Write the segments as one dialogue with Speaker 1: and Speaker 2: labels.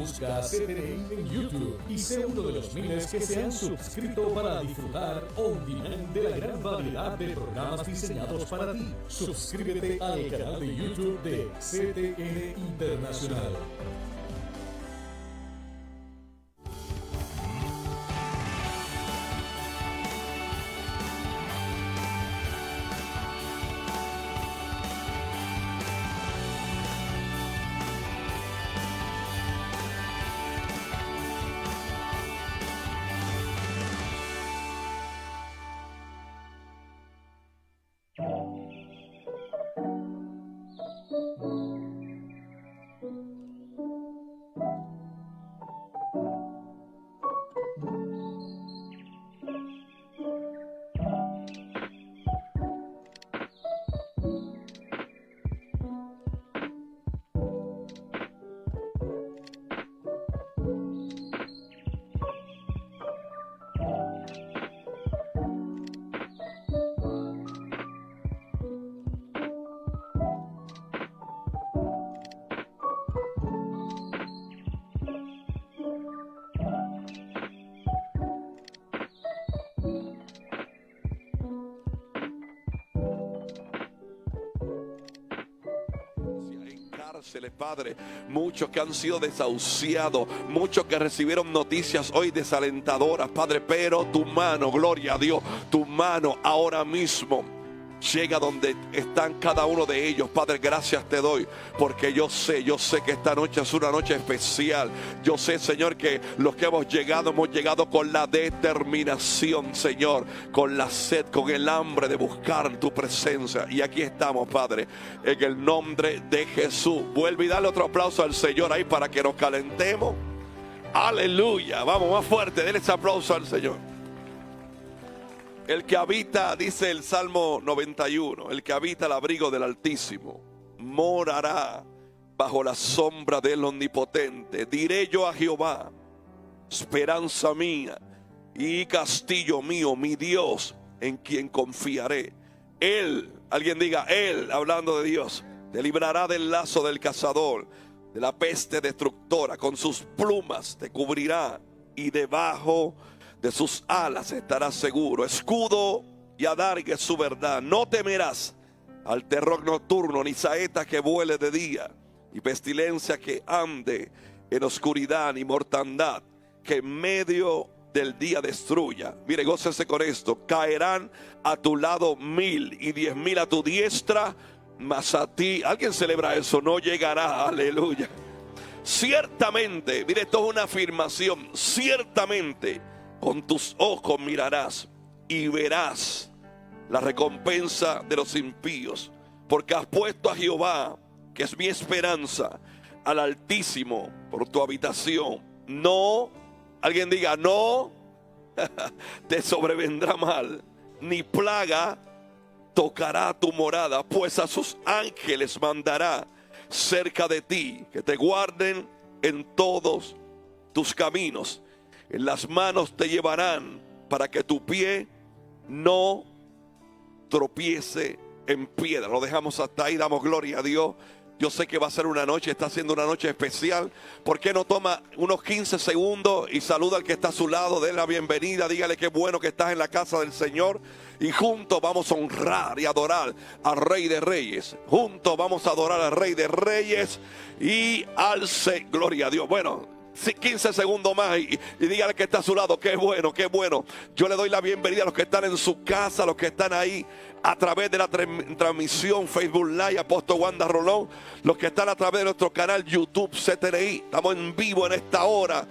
Speaker 1: busca CTNI en YouTube y sé uno de los miles que se han suscrito para disfrutar on demand de la gran variedad de programas diseñados para ti. Suscríbete al canal de YouTube de CTN Internacional.
Speaker 2: Padre, muchos que han sido desahuciados, muchos que recibieron noticias hoy desalentadoras, Padre, pero tu mano, gloria a Dios, tu mano ahora mismo llega donde están cada uno de ellos. Padre, gracias te doy, porque yo sé que esta noche es una noche especial. Yo sé, Señor, que los que hemos llegado con la determinación, Señor, con la sed, con el hambre de buscar tu presencia. Y aquí estamos, Padre, en el nombre de Jesús. Vuelve y dale otro aplauso al Señor ahí para que nos calentemos. Aleluya, vamos más fuerte, denle ese aplauso al Señor. El que habita, dice el Salmo 91, el que habita el abrigo del Altísimo, morará bajo la sombra del Omnipotente. Diré yo a Jehová, esperanza mía y castillo mío, mi Dios, en quien confiaré. Él, alguien diga, Él, hablando de Dios, te librará del lazo del cazador, de la peste destructora. Con sus plumas te cubrirá y debajo de sus alas estarás seguro. Escudo y adarga es su verdad. No temerás al terror nocturno, ni saeta que vuele de día, y pestilencia que ande en oscuridad, ni mortandad que en medio del día destruya. Mire, gócese con esto. Caerán a tu lado 1000 y 10,000 a tu diestra, mas a ti, alguien celebra eso, no llegará. Aleluya. Ciertamente, mire, esto es una afirmación. Ciertamente con tus ojos mirarás y verás la recompensa de los impíos, porque has puesto a Jehová, que es mi esperanza, al Altísimo por tu habitación. No, alguien diga, no te sobrevendrá mal, ni plaga tocará tu morada, pues a sus ángeles mandará cerca de ti, que te guarden en todos tus caminos. En las manos te llevarán para que tu pie no tropiece en piedra. Lo dejamos hasta ahí, damos gloria a Dios. Yo sé que va a ser una noche, está siendo una noche especial. ¿Por qué no toma unos 15 segundos y saluda al que está a su lado? Denle la bienvenida, dígale qué bueno que estás en la casa del Señor. Y juntos vamos a honrar y adorar al Rey de Reyes. Juntos vamos a adorar al Rey de Reyes y al Señor. Gloria a Dios. Bueno, 15 segundos más y dígale que está a su lado, qué bueno, qué bueno. Yo le doy la bienvenida a los que están en su casa, a los que están ahí a través de la transmisión Facebook Live, Apóstol Wanda Rolón, los que están a través de nuestro canal YouTube CTNI. Estamos en vivo en esta hora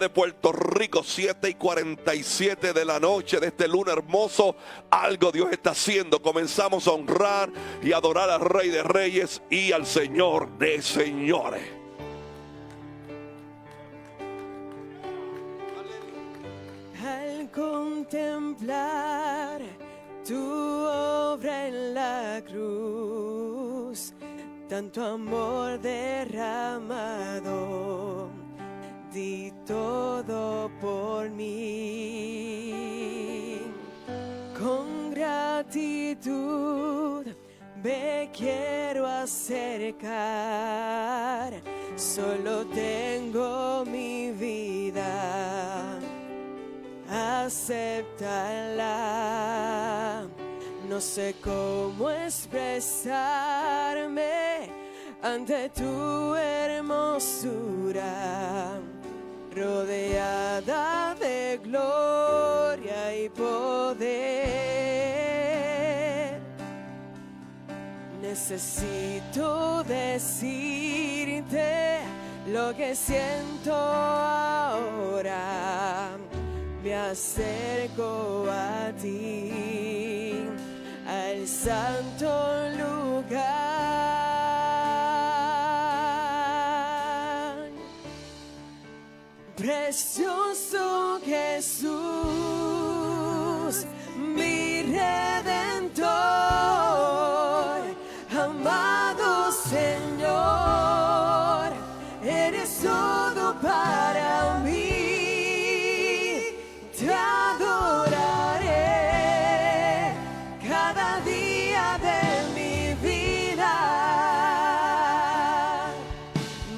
Speaker 2: de Puerto Rico, 7:47 de la noche de este lunes hermoso. Algo Dios está haciendo. Comenzamos a honrar y adorar al Rey de Reyes y al Señor de Señores.
Speaker 3: Al contemplar tu obra en la cruz, tanto amor derramado, di todo por mí. Con gratitud me quiero acercar, solo tengo mi vida, acéptala. No sé cómo expresarme ante tu hermosura, rodeada de gloria y poder. Necesito decirte lo que siento ahora. Me acerco a ti, al santo lugar. Precioso Jesús, mi Redentor, amado Señor, eres todo para mí. Te adoraré cada día de mi vida.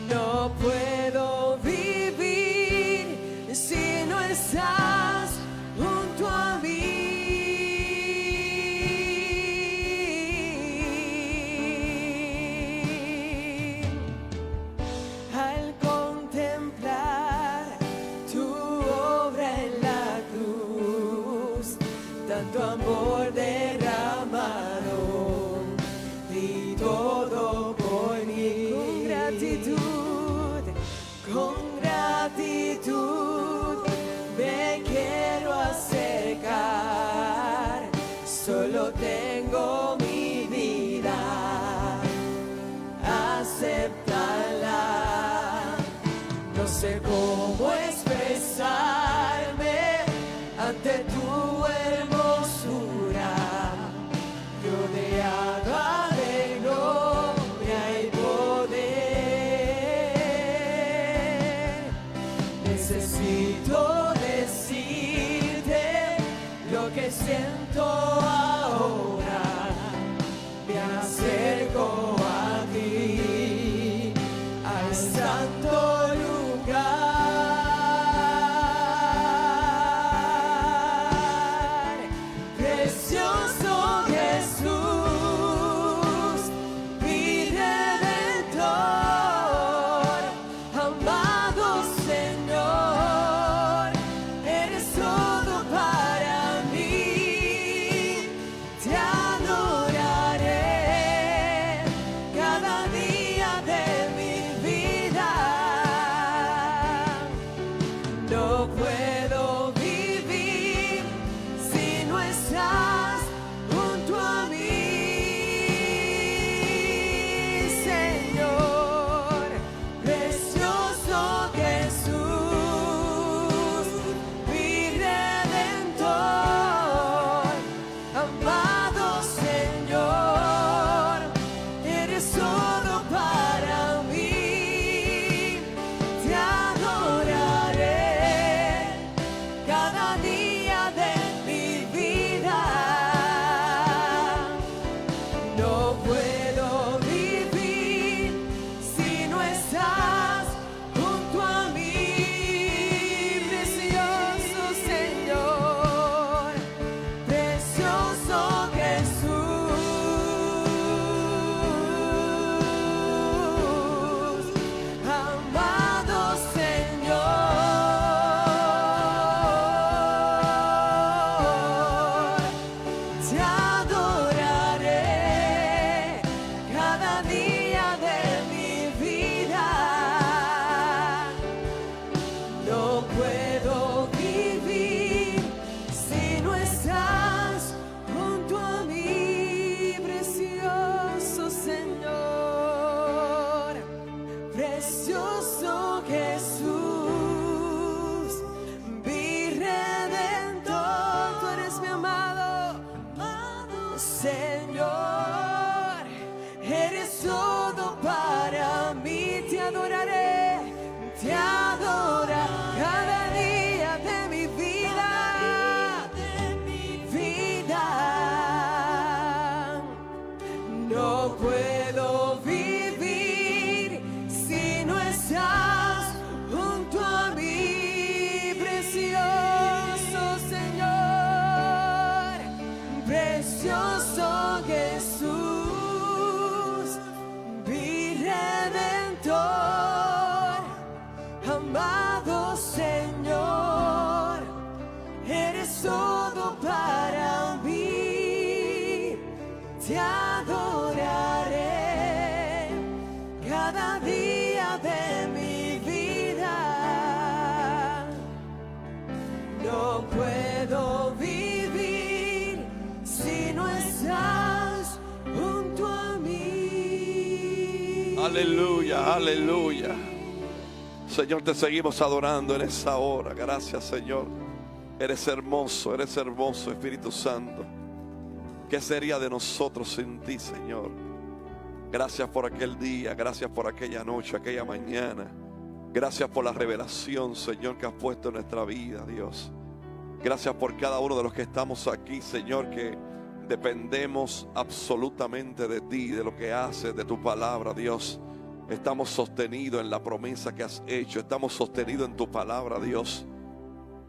Speaker 3: No puedo vivir si no estás junto a mí. Al contemplar tu obra en la cruz, tanto amor derramado, di todo por mí. Con gratitud me quiero acercar. Solo tengo mi vida, acéptala. No sé cómo expresarme ante tu hermosura, rodeada de gloria y poder. Necesito decirte lo que siento ahora. Me acerco a ti, al santo lugar. Precioso Jesús, mi Redentor, amado Señor, eres todo para mí. Te adoraré cada día de mi vida. No puedo vivir si no estás junto a mí, Señor. Precioso Jesús, mi Redentor, amado Señor, eres todo para mí. Te adoraré cada día de mi vida. No puedo vivir si no estás junto a mí. Precioso Señor, precioso Jesús, amado Señor, te adoraré cada día de mi vida. No puedo vivir si no estás junto a mí, precioso Señor, precioso Jesús, mi Redentor. Tú eres mi amado Señor, eres todo para mí. Te adoraré, te adora cada día de mi vida. No puedo vivir si no estás precioso Jesús, mi Redentor, amado Señor, eres todo para mí. Te adoraré cada día de mi vida. No puedo vivir si no estás junto a mí.
Speaker 2: Aleluya, aleluya. Señor, te seguimos adorando en esta hora. Gracias, Señor. Eres hermoso, Espíritu Santo. ¿Qué sería de nosotros sin ti, Señor? Gracias por aquel día, gracias por aquella noche, aquella mañana. Gracias por la revelación, Señor, que has puesto en nuestra vida, Dios. Gracias por cada uno de los que estamos aquí, Señor, que dependemos absolutamente de ti, de lo que haces, de tu palabra, Dios. Estamos sostenidos en la promesa que has hecho. Estamos sostenidos en tu palabra, Dios.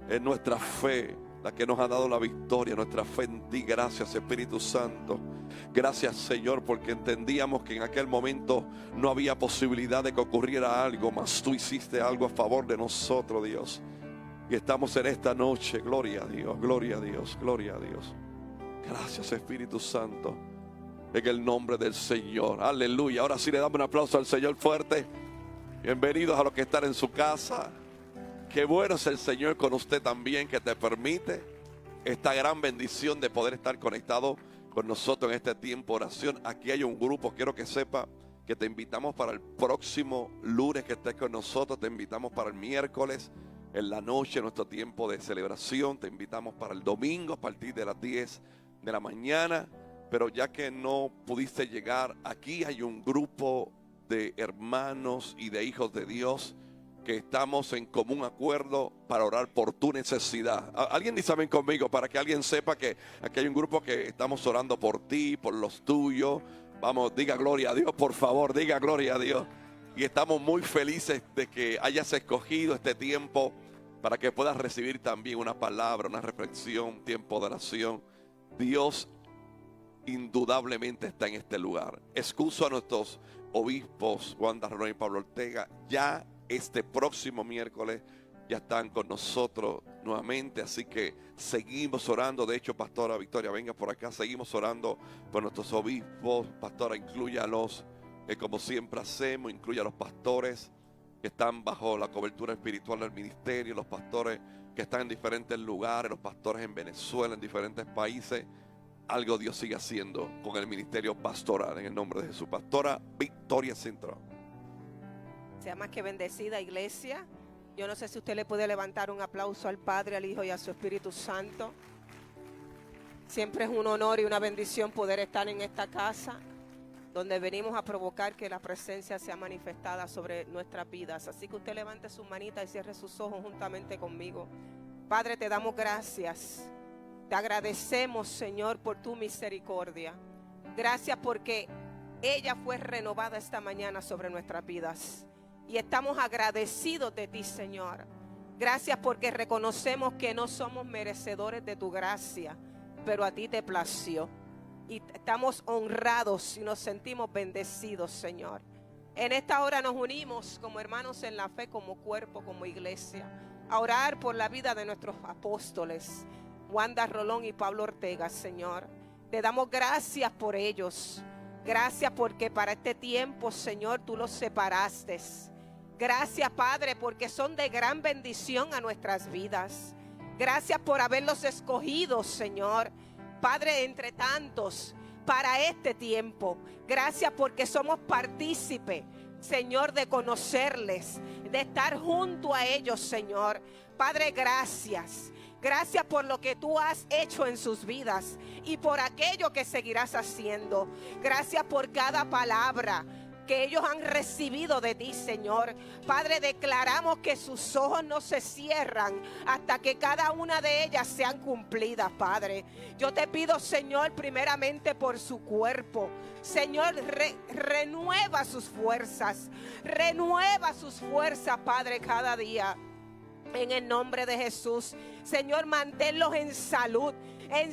Speaker 2: En nuestra fe, la que nos ha dado la victoria, nuestra fe en ti. Gracias, Espíritu Santo. Gracias, Señor, porque entendíamos que en aquel momento no había posibilidad de que ocurriera algo, mas tú hiciste algo a favor de nosotros, Dios. Y estamos en esta noche. Gloria a Dios, gloria a Dios, gloria a Dios. Gracias, Espíritu Santo. En el nombre del Señor. Aleluya. Ahora sí le damos un aplauso al Señor fuerte. Bienvenidos a los que están en su casa. Qué bueno es el Señor con usted también, que te permite esta gran bendición de poder estar conectado con nosotros en este tiempo de oración. Aquí hay un grupo, quiero que sepa que te invitamos para el próximo lunes que estés con nosotros. Te invitamos para el miércoles en la noche, nuestro tiempo de celebración. Te invitamos para el domingo a partir de las 10 de la mañana. Pero ya que no pudiste llegar, aquí hay un grupo de hermanos y de hijos de Dios que estamos en común acuerdo para orar por tu necesidad. Alguien dice amén conmigo, para que alguien sepa que aquí hay un grupo que estamos orando por ti, por los tuyos. Vamos, diga gloria a Dios, por favor, diga gloria a Dios. Y estamos muy felices de que hayas escogido este tiempo para que puedas recibir también una palabra, una reflexión, tiempo de oración. Dios indudablemente está en este lugar. Excuso a nuestros obispos Wanda Rolón y Pablo Ortega. Ya este próximo miércoles ya están con nosotros nuevamente, así que seguimos orando. De hecho, Pastora Victoria, venga por acá. Seguimos orando por nuestros obispos. Pastora, inclúyalos, como siempre hacemos. Incluya a los pastores que están bajo la cobertura espiritual del ministerio, los pastores que están en diferentes lugares, los pastores en Venezuela, en diferentes países. Algo Dios sigue haciendo con el ministerio pastoral en el nombre de Jesús. Pastora Victoria Centro.
Speaker 4: Sea más que bendecida, iglesia. Yo no sé si usted le puede levantar un aplauso al Padre, al Hijo y a su Espíritu Santo. Siempre es un honor y una bendición poder estar en esta casa, donde venimos a provocar que la presencia sea manifestada sobre nuestras vidas. Así que usted levante su manita y cierre sus ojos juntamente conmigo. Padre, te damos gracias. Te agradecemos, Señor, por tu misericordia. Gracias porque ella fue renovada esta mañana sobre nuestras vidas. Y estamos agradecidos de ti, Señor. Gracias porque reconocemos que no somos merecedores de tu gracia, pero a ti te plació. Y estamos honrados y nos sentimos bendecidos, Señor. En esta hora nos unimos como hermanos en la fe, como cuerpo, como iglesia, a orar por la vida de nuestros apóstoles, Wanda Rolón y Pablo Ortega, Señor. Te damos gracias por ellos. Gracias porque para este tiempo, Señor, tú los separaste. Gracias, Padre, porque son de gran bendición a nuestras vidas. Gracias por haberlos escogido, Señor, Padre, entre tantos, para este tiempo. Gracias porque somos partícipes, Señor, de conocerles, de estar junto a ellos, Señor. Padre, gracias. Gracias por lo que tú has hecho en sus vidas y por aquello que seguirás haciendo. Gracias por cada palabra que ellos han recibido de ti, Señor. Padre, declaramos que sus ojos no se cierran hasta que cada una de ellas sean cumplidas, Padre. Yo te pido, Señor, primeramente por su cuerpo. Señor, renueva sus fuerzas. Renueva sus fuerzas, Padre, cada día. En el nombre de Jesús. Señor, manténlos en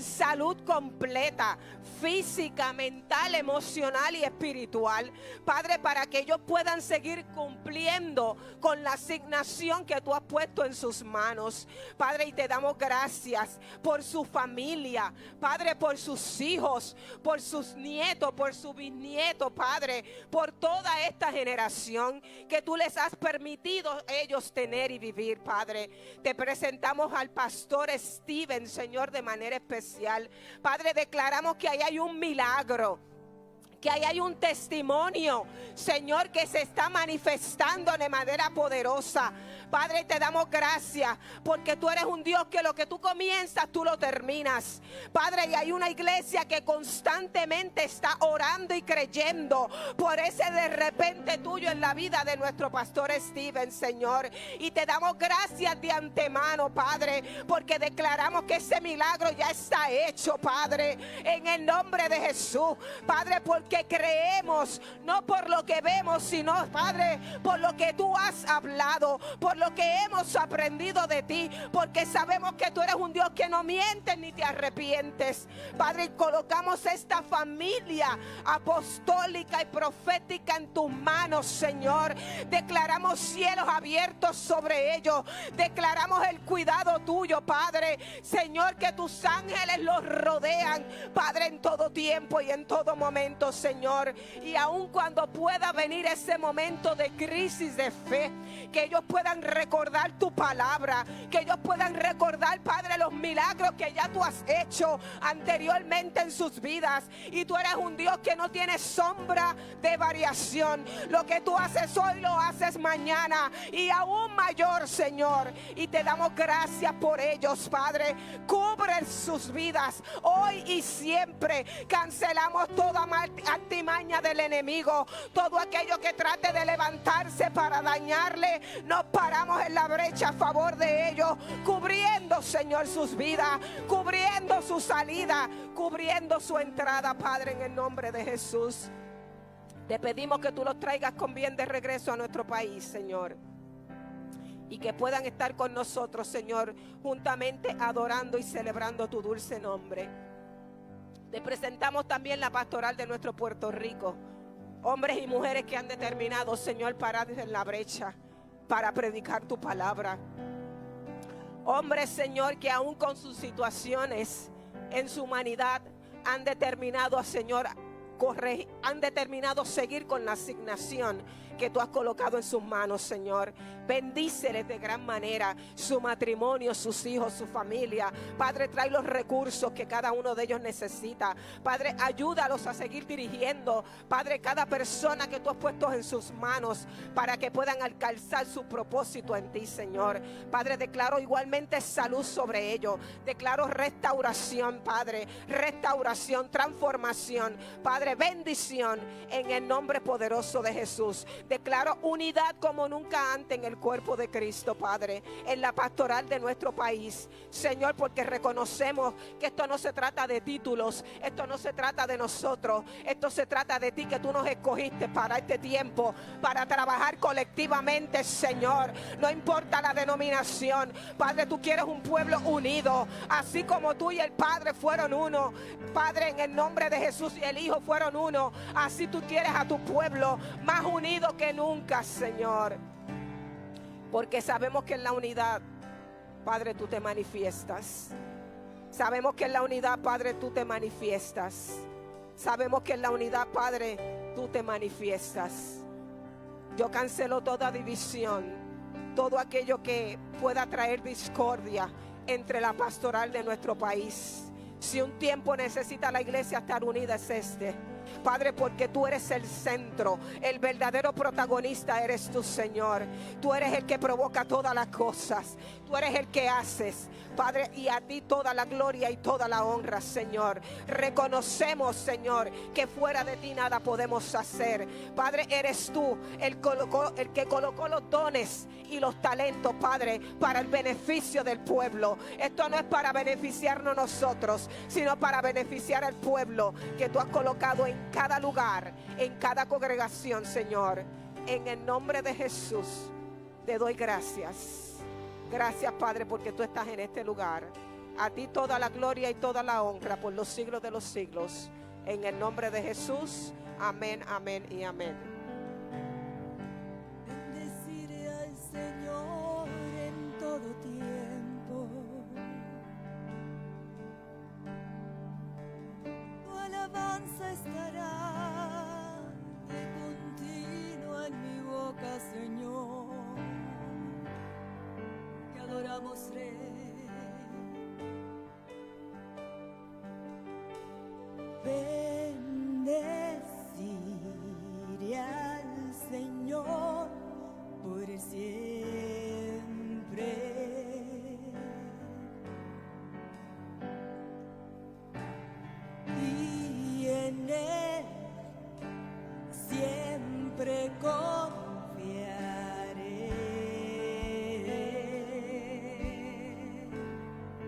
Speaker 4: salud completa, física, mental, emocional y espiritual. Padre, para que ellos puedan seguir cumpliendo con la asignación que tú has puesto en sus manos. Padre, y te damos gracias por su familia, Padre, por sus hijos, por sus nietos, por su bisnieto, Padre, por toda esta generación que tú les has permitido ellos tener y vivir, Padre. Te presentamos al pastor Steven, Señor, de manera especial. Padre, declaramos que ahí hay un milagro, que ahí hay un testimonio, Señor, que se está manifestando de manera poderosa. Padre, te damos gracias porque tú eres un Dios que lo que tú comienzas, tú lo terminas. Padre, y hay una iglesia que constantemente está orando y creyendo por ese de repente tuyo en la vida de nuestro pastor Steven, Señor. Y te damos gracias de antemano, Padre, porque declaramos que ese milagro ya está hecho, Padre, en el nombre de Jesús. Padre, porque creemos, no por lo que vemos, sino, Padre, por lo que tú has hablado, por lo que hemos aprendido de ti, porque sabemos que tú eres un Dios que no mientes ni te arrepientes. Padre, colocamos esta familia apostólica y profética en tus manos, Señor. Declaramos cielos abiertos sobre ellos, declaramos el cuidado tuyo, Padre, Señor, que tus ángeles los rodean, Padre, en todo tiempo y en todo momento, Señor. Y aun cuando pueda venir ese momento de crisis de fe, que ellos puedan recordar tu palabra, que ellos puedan recordar, Padre, los milagros que ya tú has hecho anteriormente en sus vidas. Y tú eres un Dios que no tiene sombra de variación. Lo que tú haces hoy lo haces mañana y aún mayor, Señor. Y te damos gracias por ellos, Padre. Cubre sus vidas hoy y siempre. Cancelamos toda artimaña del enemigo, todo aquello que trate de levantarse para dañarle. Nos paramos en la brecha a favor de ellos, cubriendo, Señor, sus vidas, cubriendo su salida, cubriendo su entrada, Padre, en el nombre de Jesús. Te pedimos que tú los traigas con bien de regreso a nuestro país, Señor, y que puedan estar con nosotros, Señor, juntamente adorando y celebrando tu dulce nombre. Te presentamos también la pastoral de nuestro Puerto Rico, hombres y mujeres que han determinado, Señor, parar en la brecha para predicar tu palabra. Hombres, Señor, que aún con sus situaciones en su humanidad han determinado, Señor, han determinado seguir con la asignación que tú has colocado en sus manos, Señor. Bendíceles de gran manera su matrimonio, sus hijos, su familia. Padre, trae los recursos que cada uno de ellos necesita. Padre, ayúdalos a seguir dirigiendo, Padre, cada persona que tú has puesto en sus manos para que puedan alcanzar su propósito en ti, Señor. Padre, declaro igualmente salud sobre ellos. Declaro restauración, Padre, restauración, transformación, Padre, bendición en el nombre poderoso de Jesús. Declaro unidad como nunca antes en el cuerpo de Cristo, Padre, en la pastoral de nuestro país, Señor, porque reconocemos que esto no se trata de títulos, esto no se trata de nosotros, esto se trata de ti, que tú nos escogiste para este tiempo, para trabajar colectivamente, Señor. No importa la denominación, Padre, tú quieres un pueblo unido, así como tú y el Padre fueron uno, Padre, en el nombre de Jesús, y el Hijo fueron uno, así tú quieres a tu pueblo más unido que nunca, Señor, porque sabemos que en la unidad, Padre, tú te manifiestas. Sabemos que en la unidad, Padre, tú te manifiestas. Sabemos que en la unidad, Padre, tú te manifiestas. Yo cancelo toda división, todo aquello que pueda traer discordia entre la pastoral de nuestro país. Si un tiempo necesita la iglesia estar unida, es este, Padre, porque tú eres el centro, el verdadero protagonista eres tú, Señor. Tú eres el que provoca todas las cosas, tú eres el que haces, Padre, y a ti toda la gloria y toda la honra, Señor. Reconocemos, Señor, que fuera de ti nada podemos hacer. Padre, eres tú el que colocó los dones y los talentos, Padre, para el beneficio del pueblo. Esto no es para beneficiarnos nosotros, sino para beneficiar al pueblo que tú has colocado en cada lugar, en cada congregación, Señor. En el nombre de Jesús te doy gracias Gracias, Padre, porque tú estás en este lugar. A ti toda la gloria y toda la honra por los siglos de los siglos. En el nombre de Jesús. Amén, amén y amén.
Speaker 3: Bendeciré al Señor en todo tiempo. Tu alabanza estará de continuo en mi boca, Señor. Te adoramos, Rey. Bendeciré al Señor por siempre. Y en Él siempre confiaré.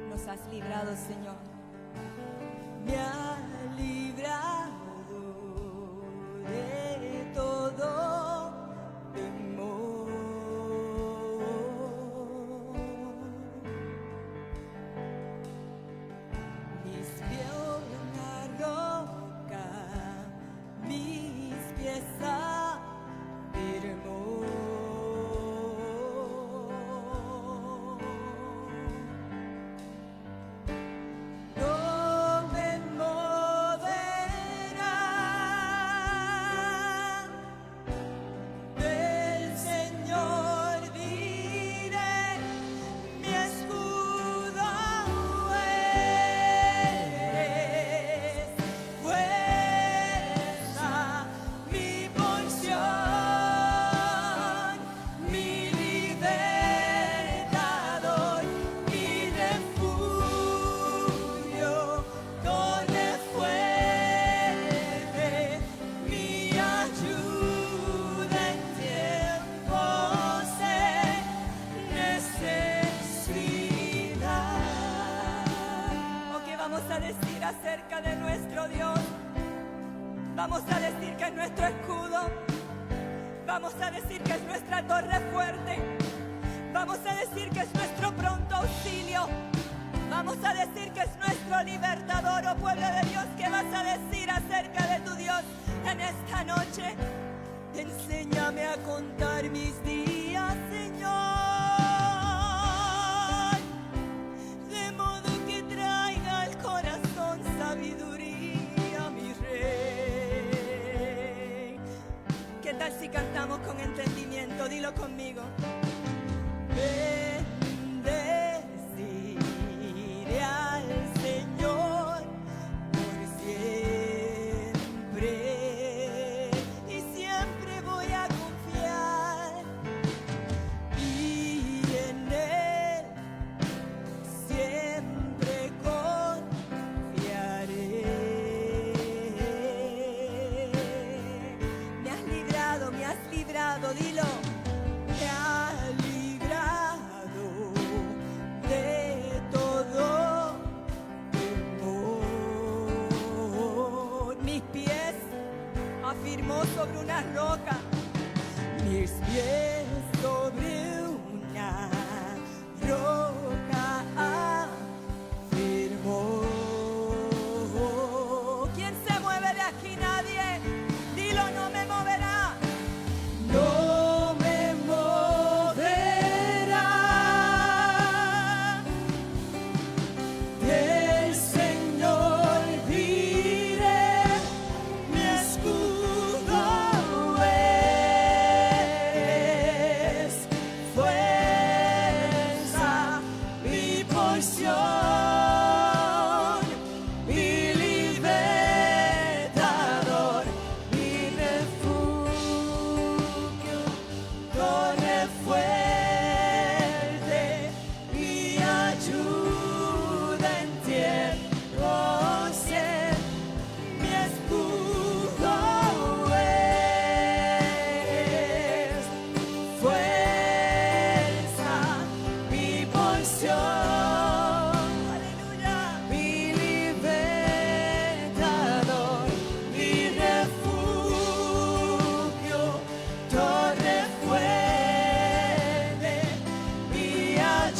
Speaker 3: Nos has librado, Señor. Me ha librado de todo temor. Mis pies una roca, mis pies afirmó. No me moverá del Señor, diré, mi escudo eres, fuerza, mi porción, mi libertador, mi refugio, torre fuerte, mi ayuda en tiempos de necesidad. ¿O qué vamos a decir acerca de nuestro Dios? Vamos a decir que es nuestro escudo. Vamos a decir que es nuestra torre fuerte. Vamos a decir que es nuestro pronto auxilio. Vamos a decir que es nuestro libertador. Oh pueblo de Dios, ¿qué vas a decir acerca de tu Dios en esta noche? Enséñame a contar mis días, Señor, de modo que traiga al corazón sabiduría, mi Rey. ¿Qué tal si cantamos con entendimiento? Dilo conmigo. Bendeciré al Señor por siempre, y siempre voy a confiar, y en Él siempre confiaré. Me has librado, dilo. Me has librado de todo temor. Mis pies afirmó sobre una roca, mis pies sobre una roca afirmó. ¿Quién se mueve de aquí? Nadie. Dilo, no me moverá. No me moverá del Señor, diré, mi escudo eres, fuerza, mi porción, mi libertador, mi refugio, torre fuerte, mi ayuda en tiempos de mi escudo eres, fuerza, mi porción, aleluya, mi libertador, mi refugio, torre fuerte, mi ayuda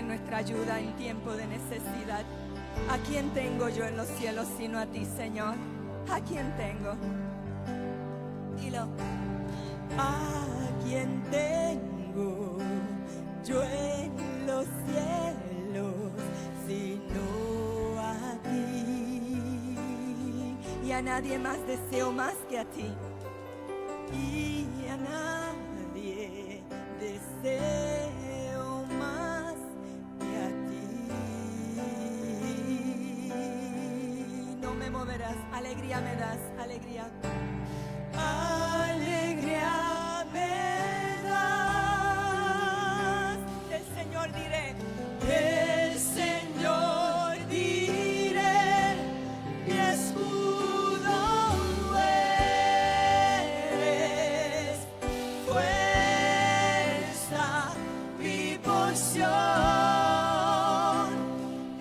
Speaker 3: nuestra ayuda en tiempo de necesidad. ¿A quién tengo yo en los cielos sino a ti, Señor? ¿A quién tengo? Dilo. ¿A quién tengo yo en los cielos sino a ti? Y a nadie más deseo más que a ti. Y a nadie deseo más que a ti. No me moverás, alegría me das, alegría. Alegría me das. El Señor diré. El Señor diré. Mi escudo eres. Fuerza, mi porción.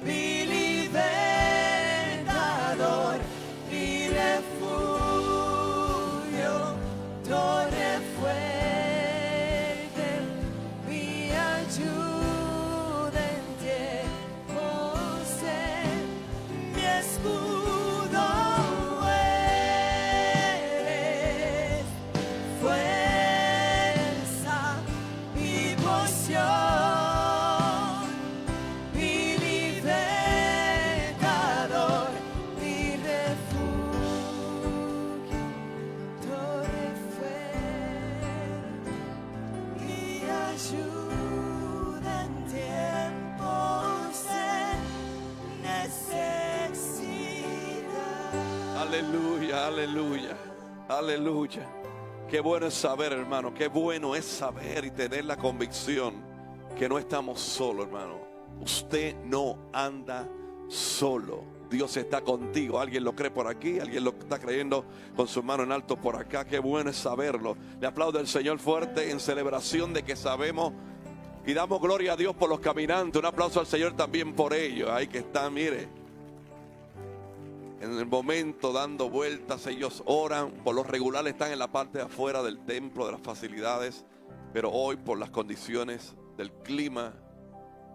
Speaker 3: Mi libertador. Mi refugio. Torre fuerte, mi ayuda en tiempos de mi escudo eres, fuerza, mi porción, mi libertador, mi refugio. Torre fuerte, mi ayuda en tiempos de necesidad.
Speaker 2: Aleluya, aleluya, aleluya. Qué bueno es saber, hermano, qué bueno es saber y tener la convicción que no estamos solos, hermano. Usted no anda solo. Dios está contigo. ¿Alguien lo cree por aquí? ¿Alguien lo está creyendo con su mano en alto por acá? Qué bueno es saberlo. Le aplaudo al Señor fuerte en celebración de que sabemos y damos gloria a Dios por los caminantes. Un aplauso al Señor también por ellos. Ahí que están, mire, en el momento dando vueltas, ellos oran. Por lo regular están en la parte de afuera del templo, de las facilidades, pero hoy por las condiciones del clima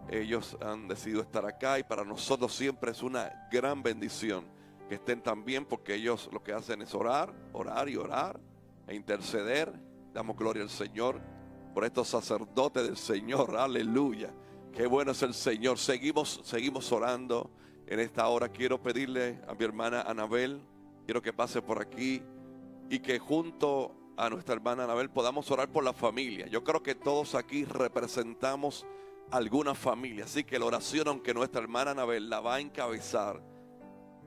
Speaker 2: ellos han decidido estar acá, y para nosotros siempre es una gran bendición que estén también, porque ellos lo que hacen es orar, orar y orar e interceder. Damos gloria al Señor por estos sacerdotes del Señor. Aleluya, qué bueno es el Señor. Seguimos orando en esta hora. Quiero pedirle a mi hermana Anabel, quiero que pase por aquí y que junto a nuestra hermana Anabel podamos orar por la familia. Yo creo que todos aquí representamos alguna familia, así que la oración, aunque nuestra hermana Anabel la va a encabezar,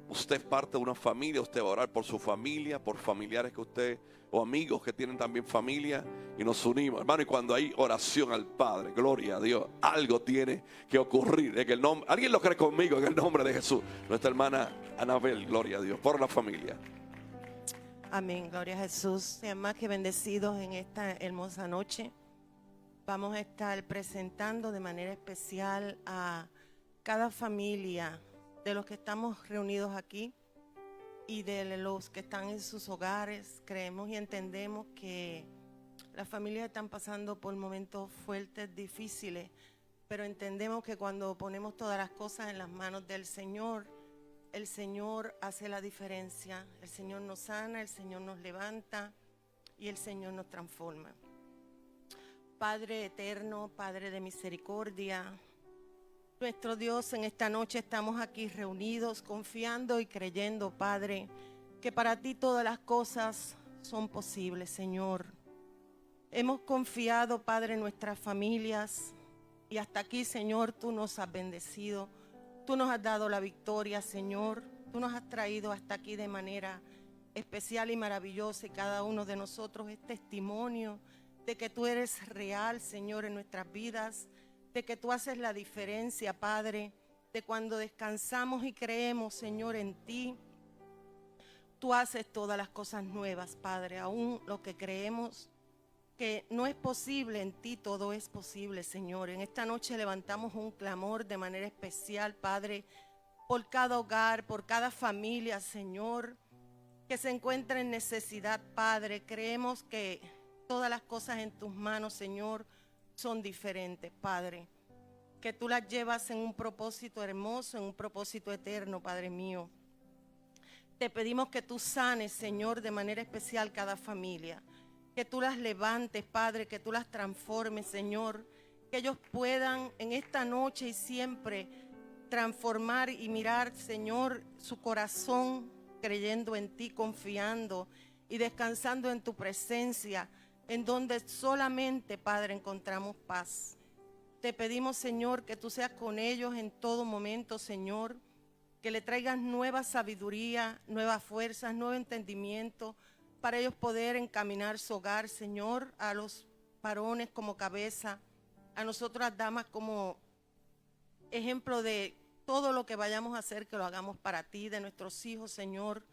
Speaker 2: usted es parte de una familia. Usted va a orar por su familia, por familiares que usted o amigos que tienen también familia, y nos unimos, hermano. Y cuando hay oración al Padre, gloria a Dios, algo tiene que ocurrir en el nombre. ¿Alguien lo cree conmigo? En el nombre de Jesús, nuestra hermana Anabel, gloria a Dios, por la familia.
Speaker 5: Amén, gloria a Jesús. Sean más que bendecidos en esta hermosa noche. Vamos a estar presentando de manera especial a cada familia de los que estamos reunidos aquí y de los que están en sus hogares. Creemos y entendemos que las familias están pasando por momentos fuertes, difíciles, pero entendemos que cuando ponemos todas las cosas en las manos del Señor, el Señor hace la diferencia. El Señor nos sana, el Señor nos levanta y el Señor nos transforma. Padre eterno, Padre de misericordia, nuestro Dios, en esta noche estamos aquí reunidos confiando y creyendo, Padre, que para ti todas las cosas son posibles, Señor. Hemos confiado, Padre, en nuestras familias, y hasta aquí, Señor, tú nos has bendecido. Tú nos has dado la victoria, Señor. Tú nos has traído hasta aquí de manera especial y maravillosa, y cada uno de nosotros es testimonio de que tú eres real, Señor, en nuestras vidas, de que tú haces la diferencia, Padre, de cuando descansamos y creemos, Señor, en ti. Tú haces todas las cosas nuevas, Padre, aún lo que creemos que no es posible, en ti todo es posible, Señor. En esta noche levantamos un clamor de manera especial, Padre, por cada hogar, por cada familia, Señor, que se encuentra en necesidad, Padre. Creemos que todas las cosas en tus manos, Señor, son diferentes, Padre. que tú las llevas en un propósito hermoso, en un propósito eterno, Padre mío. Te pedimos que tú sanes, Señor, de manera especial cada familia, que tú las levantes, Padre, que tú las transformes, Señor, que ellos puedan en esta noche y siempre transformar y mirar, Señor, su corazón creyendo en ti, confiando y descansando en tu presencia, en donde solamente, Padre, encontramos paz. Te pedimos, Señor, que tú seas con ellos en todo momento, Señor, que le traigas nueva sabiduría, nuevas fuerzas, nuevo entendimiento para ellos poder encaminar su hogar, Señor, a los varones como cabeza, a nosotros las damas como ejemplo de todo lo que vayamos a hacer, que lo hagamos para ti, de nuestros hijos, Señor,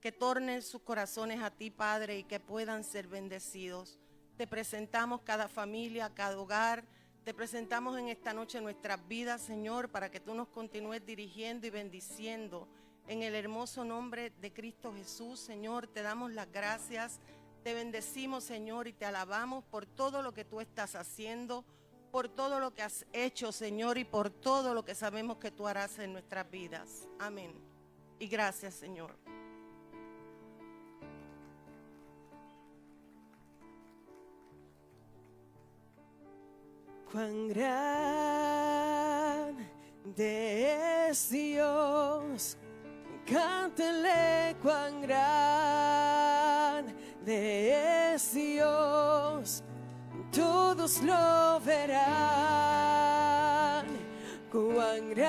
Speaker 5: que tornen sus corazones a ti, Padre, y que puedan ser bendecidos. Te presentamos cada familia, cada hogar. Te presentamos en esta noche nuestras vidas, Señor, para que tú nos continúes dirigiendo y bendiciendo. En el hermoso nombre de Cristo Jesús, Señor, te damos las gracias. Te bendecimos, Señor, y te alabamos por todo lo que tú estás haciendo, por todo lo que has hecho, Señor, y por todo lo que sabemos que tú harás en nuestras vidas. Amén. Y gracias, Señor.
Speaker 6: Cuán grande es Dios, cántale cuán grande es Dios, todos lo verán, cuán grande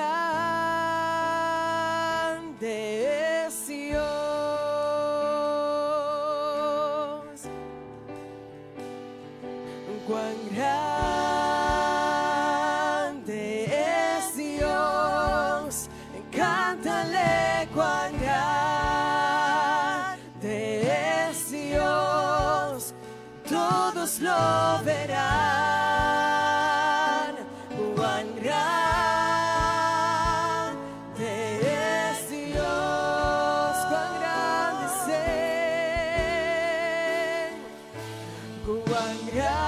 Speaker 6: es Dios, cuán grande cuán grande es Dios, todos lo verán, cuán grande es Dios, cuán grande es Él, cuán grande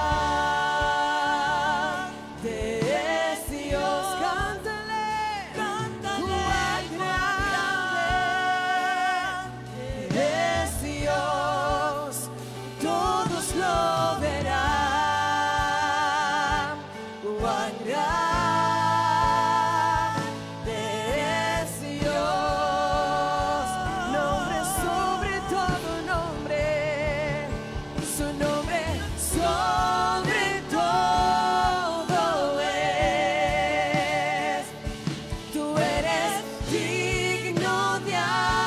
Speaker 6: es Dios, cántale, cántale. Lo verán, cuán grande es Dios, nombre sobre todo nombre, su nombre sobre todo es, tú eres digno de alabar.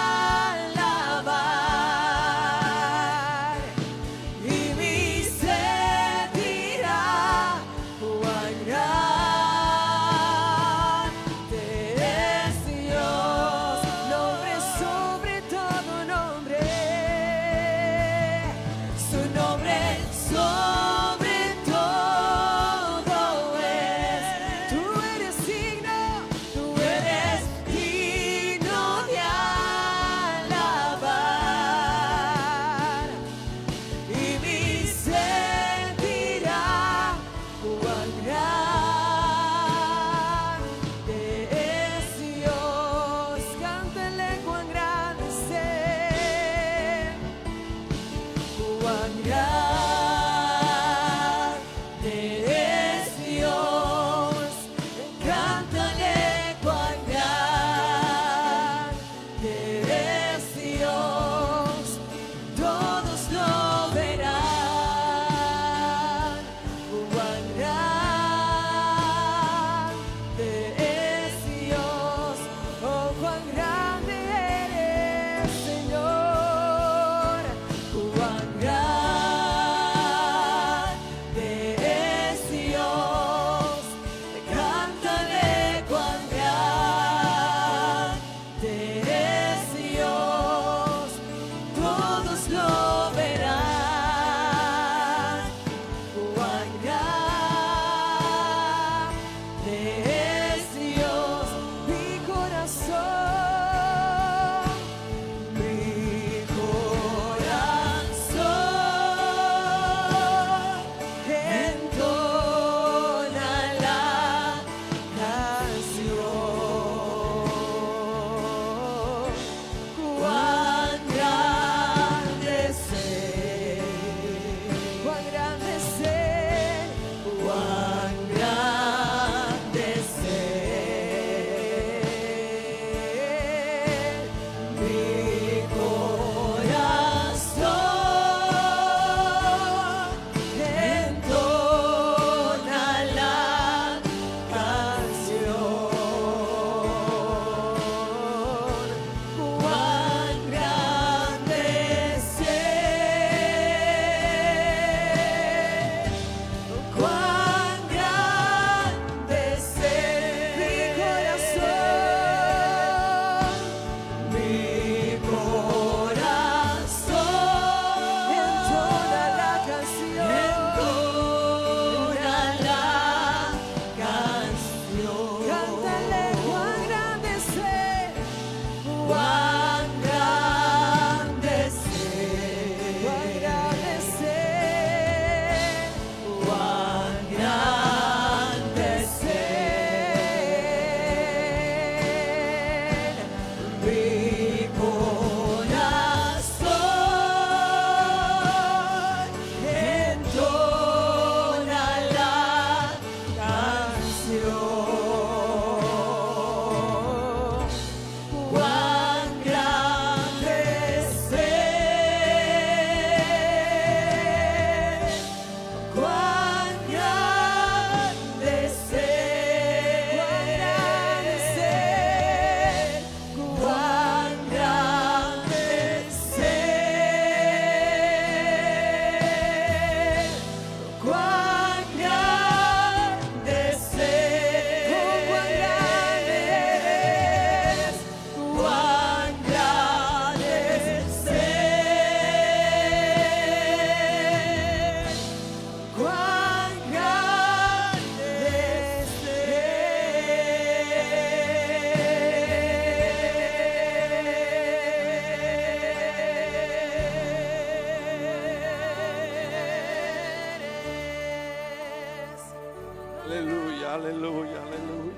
Speaker 2: Aleluya, aleluya, aleluya.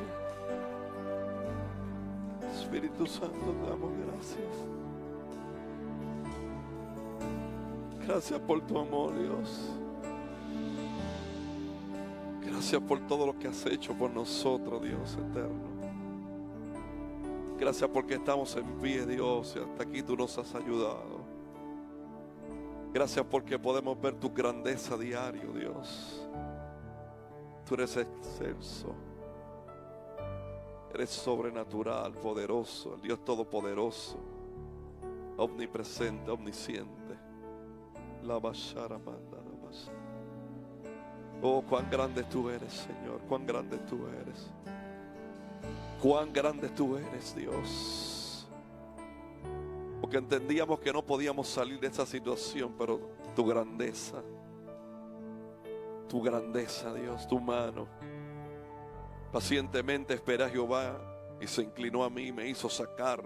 Speaker 2: Espíritu Santo, te damos gracias. Gracias por tu amor, Dios. Gracias por todo lo que has hecho por nosotros, Dios eterno. Gracias porque estamos en pie, Dios, y hasta aquí tú nos has ayudado. Gracias porque podemos ver tu grandeza diario, Dios. Tú eres excelso. Eres sobrenatural, poderoso, el Dios todopoderoso, omnipresente, omnisciente. La bashara manda, la bashara. Oh, cuán grande tú eres, Señor, cuán grande tú eres. Cuán grande tú eres, Dios. Porque entendíamos que no podíamos salir de esa situación, pero tu grandeza, Dios, tu mano. Pacientemente esperé a Jehová y se inclinó a mí y me hizo sacar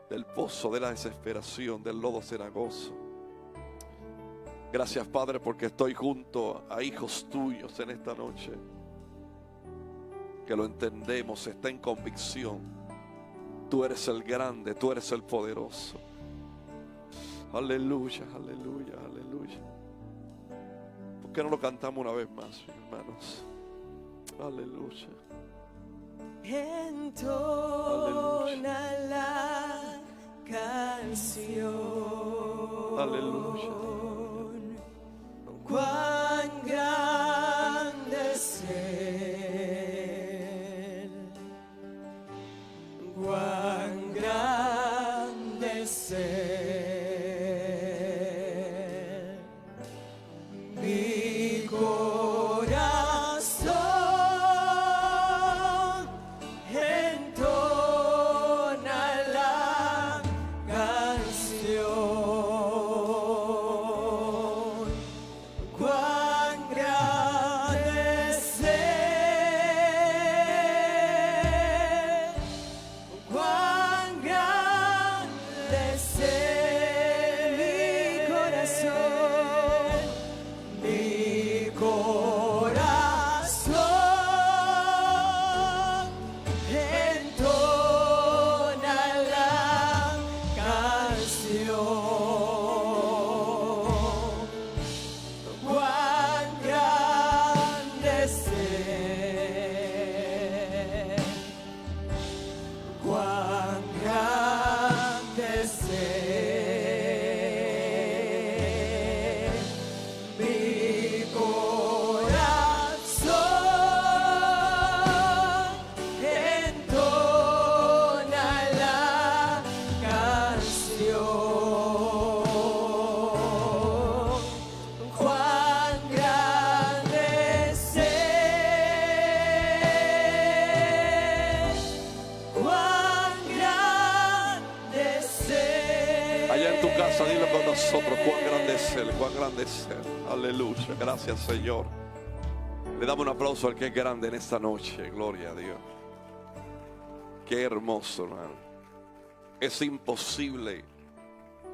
Speaker 2: del pozo de la desesperación, del lodo cenagoso. Gracias, Padre, porque estoy junto a hijos tuyos en esta noche, que lo entendemos, está en convicción. Tú eres el grande, tú eres el poderoso. Aleluya, aleluya, aleluya. ¿Por qué no lo cantamos una vez más, hermanos? Aleluya.
Speaker 6: Entona la canción.
Speaker 2: Aleluya.
Speaker 6: Cuán grande es Él. Cuán grande es Él. Mi corazón entona la canción. Cuán grande es Él. Cuán grande es Él. Mi corazón entona la canción. Cuán grande es Él. Cuán grande es Él. Mi corazón entona la canción. Cuán grande es Él. Cuán grande es Él.
Speaker 2: Allá en tu casa, dilo con nosotros. Cuán grande es Él, cuán grande es Él. Aleluya, gracias, Señor. Le damos un aplauso al que es grande en esta noche. Gloria a Dios. Qué hermoso, hermano. Es imposible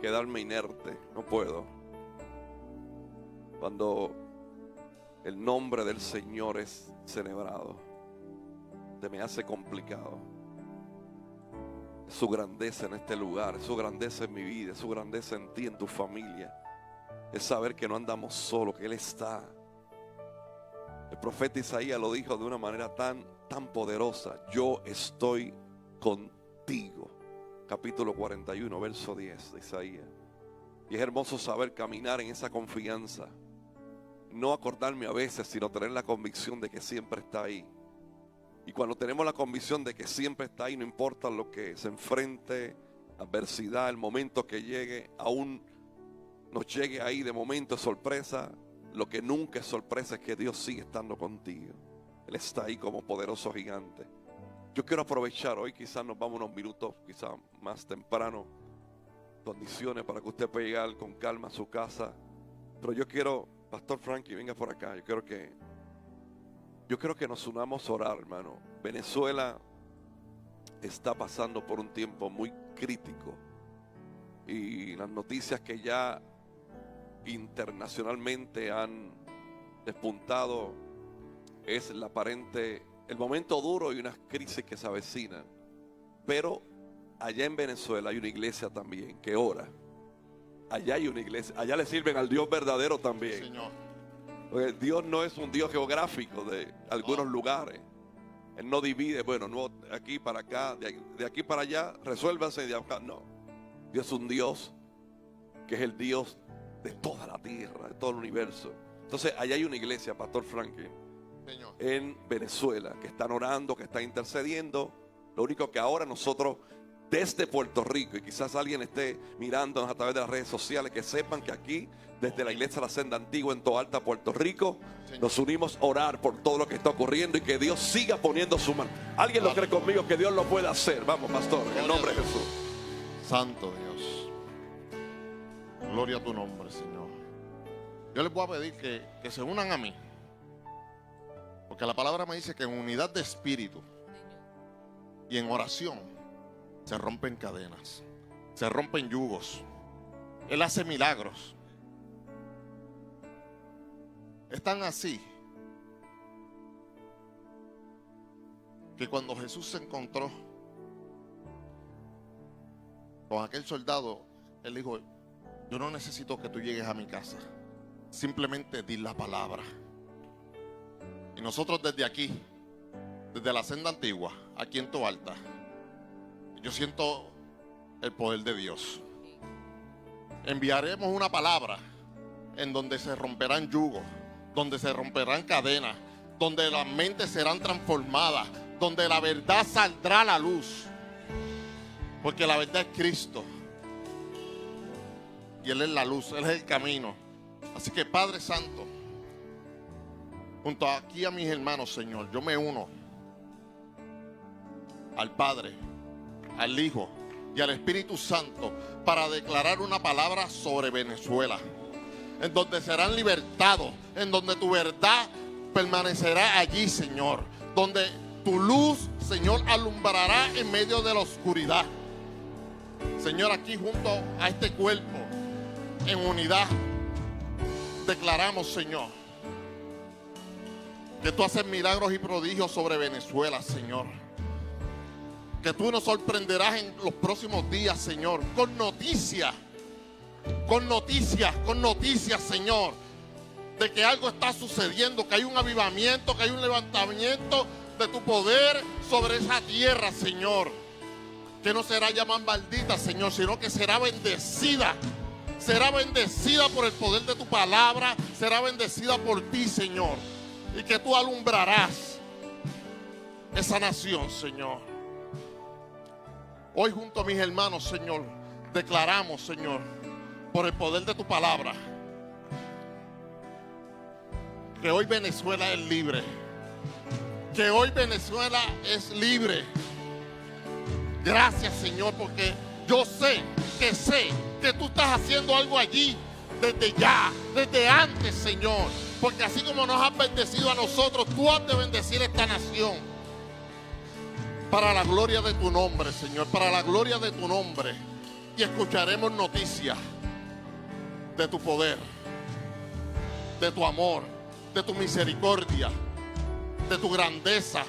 Speaker 2: quedarme inerte. No puedo. Cuando el nombre del Señor es celebrado, se me hace complicado. Es su grandeza en este lugar, es su grandeza en mi vida, es su grandeza en ti, en tu familia. Es saber que no andamos solos, que Él está. El profeta Isaías lo dijo de una manera tan poderosa. Yo estoy contigo. Capítulo 41, verso 10 de Isaías. Y es hermoso saber caminar en esa confianza. No acordarme a veces, sino tener la convicción de que siempre está ahí. Y cuando tenemos la convicción de que siempre está ahí, no importa lo que se enfrente, adversidad, el momento que llegue, aún nos llegue ahí de momento de sorpresa, lo que nunca es sorpresa es que Dios sigue estando contigo. Él está ahí como poderoso gigante. Yo quiero aprovechar hoy, quizás nos vamos unos minutos, quizás más temprano, condiciones para que usted pueda llegar con calma a su casa. Pero yo quiero, Pastor Frankie, venga por acá. Yo creo que nos unamos a orar, hermano. Venezuela está pasando por un tiempo muy crítico. Y las noticias que ya internacionalmente han despuntado es el momento duro y unas crisis que se avecinan. Pero allá en Venezuela hay una iglesia también que ora. Allá hay una iglesia, allá le sirven al Dios verdadero también.
Speaker 7: Señor.
Speaker 2: Porque Dios no es un Dios geográfico de algunos lugares. Él no divide, bueno, no aquí para acá, de aquí para allá, resuélvanse de acá. No. Dios es un Dios que es el Dios de toda la tierra, de todo el universo. Entonces, allá hay una iglesia, Pastor Franklin,
Speaker 7: Señor.
Speaker 2: en Venezuela, que están orando, que están intercediendo. Lo único que ahora nosotros, desde Puerto Rico, y quizás alguien esté mirándonos a través de las redes sociales, que sepan que aquí, desde la iglesia de la Senda Antigua en Toalta, Puerto Rico,
Speaker 7: Señor,
Speaker 2: nos unimos a orar por todo lo que está ocurriendo y que Dios siga poniendo su mano. ¿Alguien lo cree conmigo que Dios lo puede hacer? Vamos, pastor, en el nombre de Jesús.
Speaker 7: Santo Dios. Gloria a tu nombre, Señor. Yo les voy a pedir que se unan a mí. Porque la palabra me dice que en unidad de espíritu y en oración se rompen cadenas, se rompen yugos. Él hace milagros. Es tan así que cuando Jesús se encontró con aquel soldado, él dijo: yo no necesito que tú llegues a mi casa, simplemente di la palabra. Y nosotros desde aquí, desde la Senda Antigua, aquí en Toalta, yo siento el poder de Dios. Enviaremos una palabra en donde se romperán yugos, donde se romperán cadenas, donde las mentes serán transformadas, donde la verdad saldrá a la luz. Porque la verdad es Cristo. Y Él es la luz, Él es el camino. Así que, Padre Santo, junto aquí a mis hermanos, Señor, yo me uno al Padre, al Hijo y al Espíritu Santo para declarar una palabra sobre Venezuela, en donde serán libertados, en donde tu verdad permanecerá allí, Señor, donde tu luz, Señor, alumbrará en medio de la oscuridad. Señor, aquí junto a este cuerpo, en unidad, declaramos, Señor, que tú haces milagros y prodigios sobre Venezuela, Señor. Que tú nos sorprenderás en los próximos días, Señor, con noticias, Señor, de que algo está sucediendo, que hay un avivamiento, que hay un levantamiento de tu poder sobre esa tierra, Señor. Que no será ya más maldita, Señor, sino que será bendecida. Será bendecida por el poder de tu palabra, será bendecida por ti, Señor. Y que tú alumbrarás esa nación, Señor. Hoy junto a mis hermanos, Señor, declaramos, Señor, por el poder de tu palabra, que hoy Venezuela es libre. Que hoy Venezuela es libre. Gracias, Señor, porque yo sé que tú estás haciendo algo allí desde ya, desde antes, Señor. Porque así como nos has bendecido a nosotros, tú has de bendecir esta nación. Para la gloria de tu nombre, Señor, para la gloria de tu nombre. Y escucharemos noticias de tu poder, de tu amor, de tu misericordia, de tu grandeza,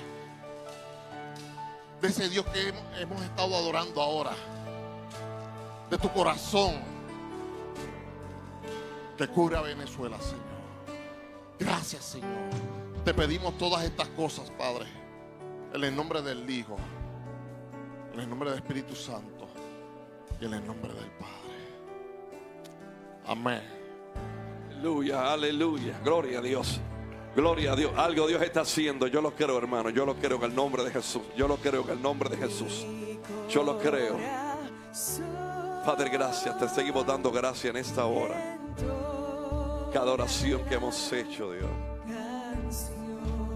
Speaker 7: de ese Dios que hemos estado adorando ahora, de tu corazón que cubre a Venezuela, Señor. Gracias, Señor. Te pedimos todas estas cosas, Padre, en el nombre del Hijo, en el nombre del Espíritu Santo y en el nombre del Padre. Amén.
Speaker 2: Aleluya, aleluya. Gloria a Dios. Gloria a Dios. Algo Dios está haciendo. Yo lo creo, hermano. Yo lo creo en el nombre de Jesús. Yo lo creo en el nombre de Jesús. Yo lo creo. Padre, gracias. Te seguimos dando gracias en esta hora. Cada oración que hemos hecho, Dios.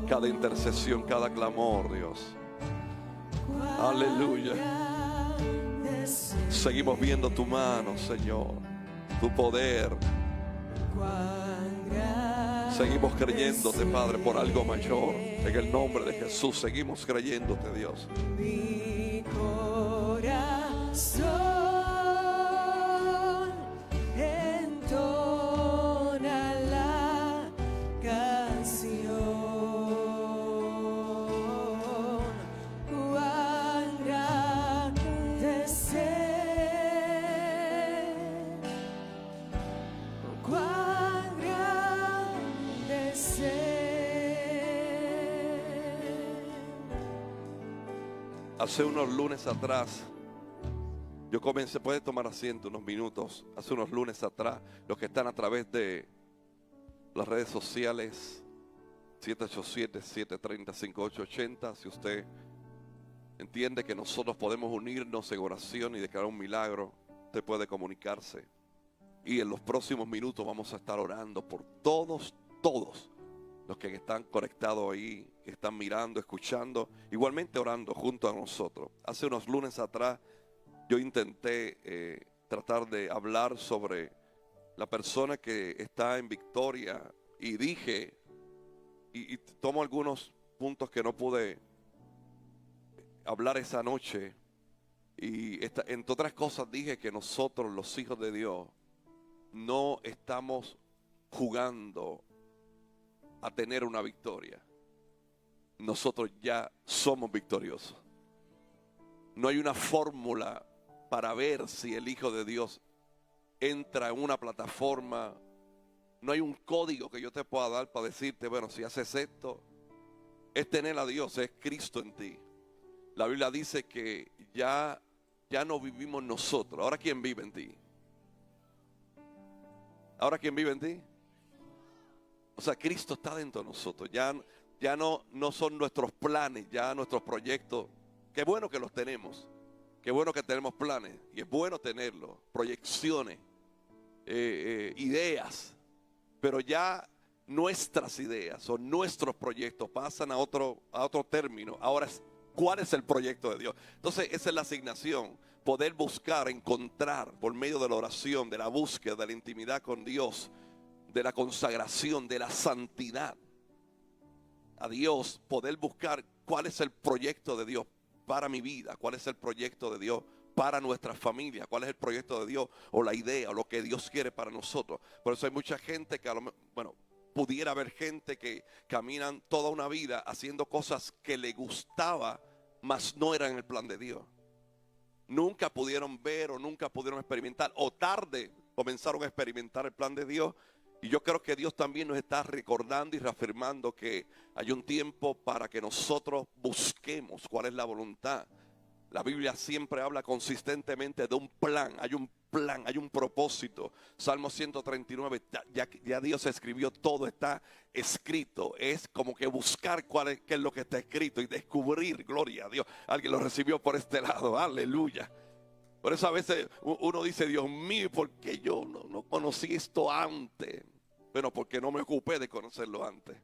Speaker 2: Cada intercesión, cada clamor, Dios. Aleluya. Seguimos viendo tu mano, Señor. Tu poder. Seguimos creyéndote, Padre, por algo mayor. En el nombre de Jesús seguimos creyéndote, Dios.
Speaker 6: Mi corazón entona la canción.
Speaker 2: Hace unos lunes atrás, yo comencé, puede tomar asiento unos minutos. Hace unos lunes atrás, los que están a través de las redes sociales, 787-730-5880, si usted entiende que nosotros podemos unirnos en oración y declarar un milagro, usted puede comunicarse. Y en los próximos minutos vamos a estar orando por todos los que están conectados ahí, que están mirando, escuchando, igualmente orando junto a nosotros. Hace unos lunes atrás yo intenté tratar de hablar sobre la persona que está en victoria y dije, y tomo algunos puntos que no pude hablar esa noche, y entre otras cosas dije que nosotros los hijos de Dios no estamos jugando a tener una victoria. Nosotros ya somos victoriosos. No hay una fórmula para ver si el Hijo de Dios entra en una plataforma. No hay un código que yo te pueda dar para decirte, bueno, si haces esto, es tener a Dios, es Cristo en ti. La Biblia dice que ya no vivimos nosotros. Ahora, ¿quién vive en ti? ¿Ahora quién vive en ti? O sea, Cristo está dentro de nosotros. Ya no son nuestros planes, ya nuestros proyectos. Qué bueno que los tenemos. Qué bueno que tenemos planes. Y es bueno tenerlos. Proyecciones, ideas. Pero ya nuestras ideas o nuestros proyectos pasan a otro término. Ahora, ¿cuál es el proyecto de Dios? Entonces, esa es la asignación. Poder buscar, encontrar por medio de la oración, de la búsqueda, de la intimidad con Dios, de la consagración, de la santidad a Dios, poder buscar cuál es el proyecto de Dios para mi vida, cuál es el proyecto de Dios para nuestra familia, cuál es el proyecto de Dios o la idea o lo que Dios quiere para nosotros. Por eso hay mucha gente que pudiera haber gente que caminan toda una vida haciendo cosas que le gustaba, mas no eran el plan de Dios. Nunca pudieron ver o nunca pudieron experimentar, o tarde comenzaron a experimentar el plan de Dios. Y yo creo que Dios también nos está recordando y reafirmando que hay un tiempo para que nosotros busquemos cuál es la voluntad. La Biblia siempre habla consistentemente de un plan, hay un propósito. Salmo 139, ya Dios escribió, todo está escrito. Es como que buscar qué es lo que está escrito y descubrir, gloria a Dios. Alguien lo recibió por este lado, aleluya. Por eso a veces uno dice, Dios mío, ¿por qué yo no conocí esto antes? Bueno, porque no me ocupé de conocerlo antes.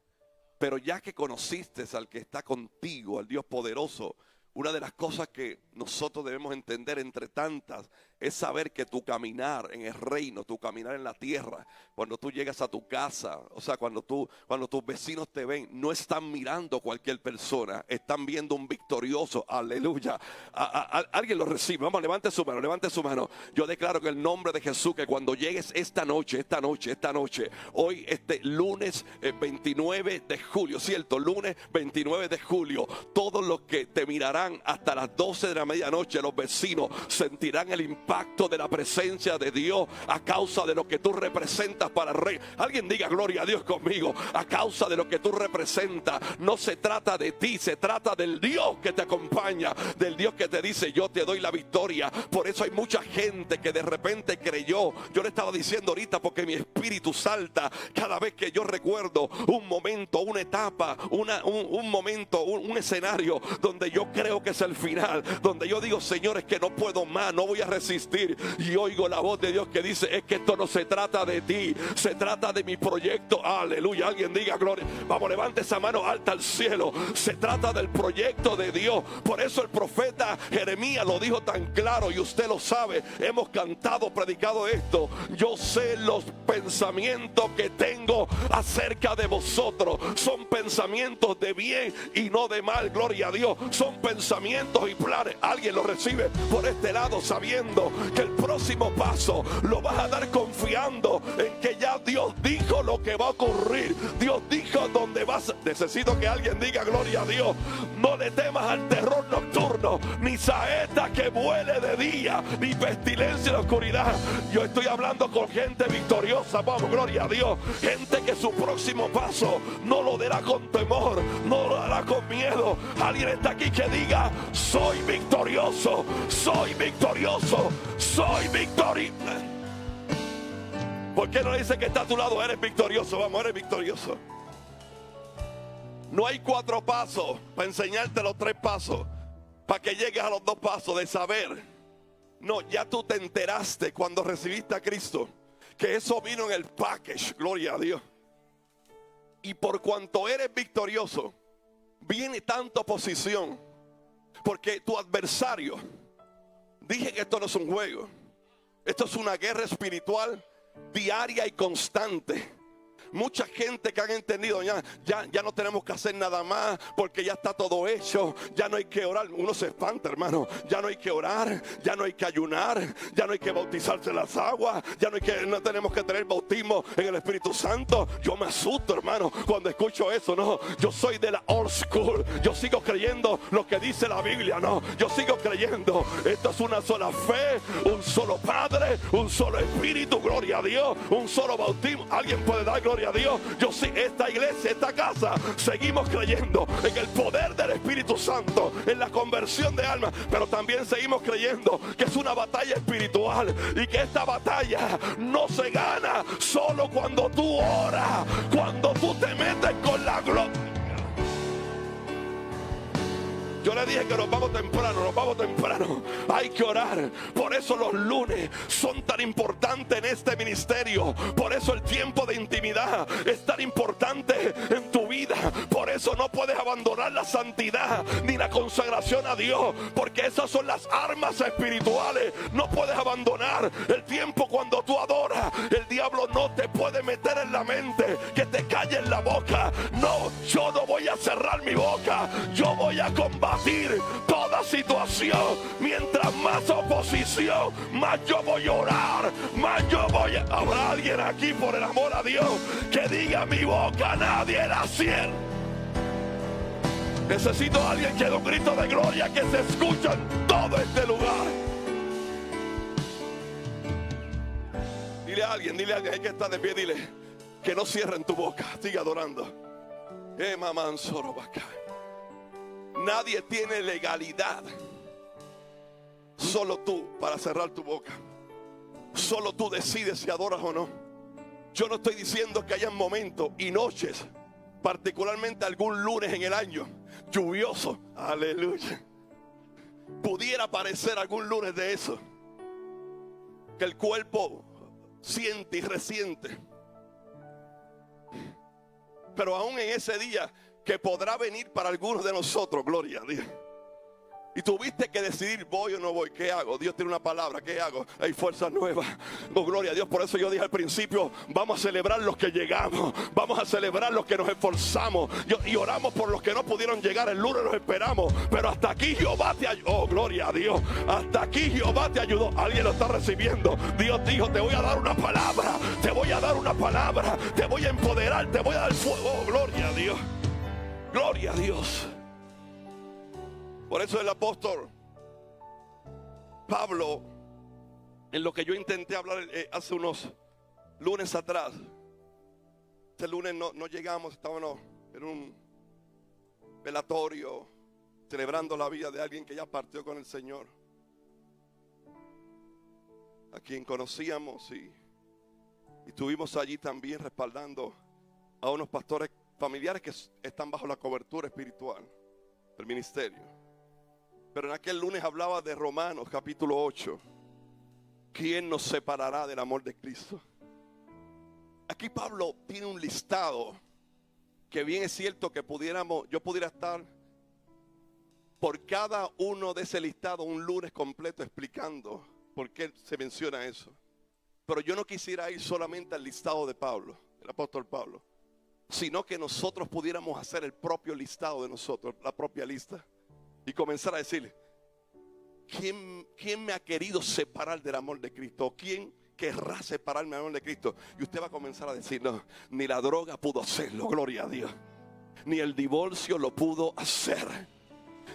Speaker 2: Pero ya que conociste al que está contigo, al Dios poderoso, una de las cosas que nosotros debemos entender entre tantas es saber que tu caminar en el reino, tu caminar en la tierra, cuando tú llegas a tu casa, o sea, cuando tus vecinos te ven, no están mirando cualquier persona, están viendo un victorioso, aleluya. Alguien lo recibe, vamos, levante su mano. Yo declaro en el nombre de Jesús que cuando llegues esta noche, hoy lunes 29 de julio, cierto, lunes 29 de julio, todos los que te mirarán hasta las 12 de la medianoche, los vecinos sentirán el impacto de la presencia de Dios a causa de lo que tú representas para el rey. Alguien diga gloria a Dios conmigo. A causa de lo que tú representas. No se trata de ti, se trata del Dios que te acompaña, del Dios que te dice yo te doy la victoria. Por eso hay mucha gente que de repente creyó. Yo le estaba diciendo ahorita porque mi espíritu salta cada vez que yo recuerdo un momento, una etapa, un momento, un escenario donde yo creo que es el final, donde yo digo, señores, que no puedo más, no voy a resistir, y oigo la voz de Dios que dice, es que esto no se trata de ti, se trata de mi proyecto. Aleluya, alguien diga gloria. Vamos, levante esa mano alta al cielo. Se trata del proyecto de Dios. Por eso el profeta Jeremías lo dijo tan claro, y usted lo sabe, hemos cantado, predicado esto. Yo sé los pensamientos que tengo acerca de vosotros, son pensamientos de bien y no de mal, gloria a Dios. Son pensamientos y planes. Alguien lo recibe por este lado, sabiendo que el próximo paso lo vas a dar confiando en que ya Dios dijo lo que va a ocurrir. Dios dijo dónde vas. Necesito que alguien diga gloria a Dios. No le temas al terror nocturno, ni saeta que vuele de día, ni pestilencia en la oscuridad. Yo estoy hablando con gente victoriosa, vamos, gloria a Dios. Gente que su próximo paso no lo dará con temor, no lo hará con miedo. Alguien está aquí que diga: soy victorioso, soy victorioso, soy victorioso. ¿Por qué no dice que está a tu lado? Eres victorioso, vamos, eres victorioso. No hay 4 pasos para enseñarte los 3 pasos, para que llegues a los 2 pasos de saber. No, ya tú te enteraste cuando recibiste a Cristo, que eso vino en el package, gloria a Dios. Y por cuanto eres victorioso, viene tanta oposición, porque tu adversario, dije que esto no es un juego, esto es una guerra espiritual diaria y constante. Mucha gente que han entendido ya no tenemos que hacer nada más porque ya está todo hecho, ya no hay que orar. Uno se espanta, hermano. Ya no hay que orar, ya no hay que ayunar, ya no hay que bautizarse en las aguas, no tenemos que tener bautismo en el Espíritu Santo. Yo me asusto, hermano, cuando escucho eso. No, yo soy de la old school. Yo sigo creyendo lo que dice la Biblia. No, yo sigo creyendo. Esto es una sola fe, un solo Padre, un solo Espíritu, gloria a Dios, un solo bautismo. Alguien puede dar gloria a Dios. Yo sí, esta iglesia, esta casa, seguimos creyendo en el poder del Espíritu Santo, en la conversión de almas, pero también seguimos creyendo que es una batalla espiritual y que esta batalla no se gana solo cuando tú oras, cuando tú te metes con la gloria. Yo le dije que nos vamos temprano. Hay que orar. Por eso los lunes son tan importantes en este ministerio. Por eso el tiempo de intimidad es tan importante en tu vida. Por eso no puedes abandonar la santidad ni la consagración a Dios, porque esas son las armas espirituales. No puedes abandonar el tiempo cuando tú adoras. El diablo no te puede meter en la mente que te calles la boca. No, yo no voy a cerrar mi boca. Yo voy a combatir toda situación. Mientras más oposición, más yo voy a orar, más yo voy a... Habrá alguien aquí, por el amor a Dios, que diga: mi boca nadie la cierra. Necesito a alguien que dé un grito de gloria que se escucha en todo este lugar. Dile a alguien que está de pie, dile que no cierren tu boca, sigue adorando. Mamá Sorobaca. Nadie tiene legalidad, solo tú, para cerrar tu boca. Solo tú decides si adoras o no. Yo no estoy diciendo que hayan momentos y noches, particularmente algún lunes en el año lluvioso, aleluya, pudiera aparecer algún lunes de eso, que el cuerpo siente y resiente. Pero aún en ese día, que podrá venir para algunos de nosotros, gloria a Dios, y tuviste que decidir: voy o no voy, ¿qué hago? Dios tiene una palabra, ¿qué hago? Hay fuerzas nuevas, oh gloria a Dios. Por eso yo dije al principio: vamos a celebrar los que llegamos, vamos a celebrar los que nos esforzamos y oramos por los que no pudieron llegar. El lunes los esperamos, pero hasta aquí Jehová te ayudó, oh gloria a Dios, hasta aquí Jehová te ayudó. Alguien lo está recibiendo. Dios dijo: te voy a dar una palabra, te voy a dar una palabra, te voy a empoderar, te voy a dar fuego, oh gloria a Dios, gloria a Dios. Por eso el apóstol Pablo, en lo que yo intenté hablar hace unos lunes atrás, este lunes no llegamos, estábamos en un velatorio celebrando la vida de alguien que ya partió con el Señor, a quien conocíamos, y estuvimos allí también respaldando a unos pastores familiares que están bajo la cobertura espiritual del ministerio. Pero en aquel lunes hablaba de Romanos capítulo 8. ¿Quién nos separará del amor de Cristo? Aquí Pablo tiene un listado que bien es cierto que yo pudiera estar por cada uno de ese listado un lunes completo explicando por qué se menciona eso. Pero yo no quisiera ir solamente al listado de Pablo, el apóstol Pablo, sino que nosotros pudiéramos hacer el propio listado de nosotros, la propia lista, y comenzar a decirle: ¿quién me ha querido separar del amor de Cristo? ¿Quién querrá separarme del amor de Cristo? Y usted va a comenzar a decir: no, ni la droga pudo hacerlo, gloria a Dios, ni el divorcio lo pudo hacer,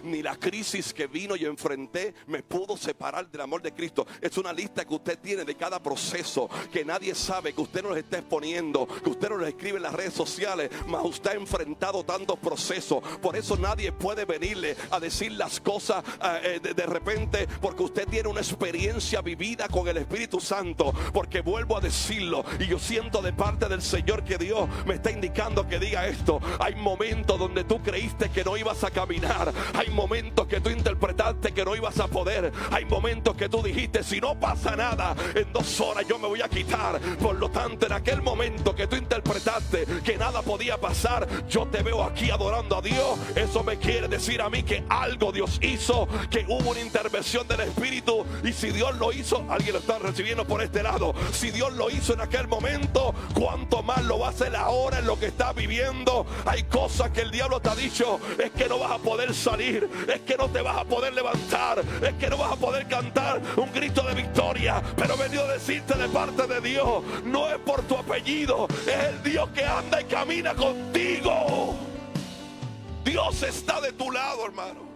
Speaker 2: ni la crisis que vino y enfrenté me pudo separar del amor de Cristo. Es una lista que usted tiene de cada proceso que nadie sabe, que usted no los está exponiendo, que usted no los escribe en las redes sociales, mas usted ha enfrentado tantos procesos. Por eso nadie puede venirle a decir las cosas de repente, porque usted tiene una experiencia vivida con el Espíritu Santo. Porque vuelvo a decirlo, y yo siento de parte del Señor que Dios me está indicando que diga esto: hay momentos donde tú creíste que no ibas a caminar, hay momentos que tú interpretaste que no ibas a poder, hay momentos que tú dijiste, si no pasa nada en 2 horas yo me voy a quitar. Por lo tanto, en aquel momento que tú interpretaste que nada podía pasar, yo te veo aquí adorando a Dios. Eso me quiere decir a mí que algo Dios hizo, que hubo una intervención del Espíritu. Y si Dios lo hizo, alguien lo está recibiendo por este lado, si Dios lo hizo en aquel momento, cuánto más lo va a hacer ahora en lo que está viviendo. Hay cosas que el diablo te ha dicho: es que no vas a poder salir, es que no te vas a poder levantar, es que no vas a poder cantar un grito de victoria. Pero he venido a decirte de parte de Dios, no es por tu apellido, es el Dios que anda y camina contigo. Dios está de tu lado, hermano.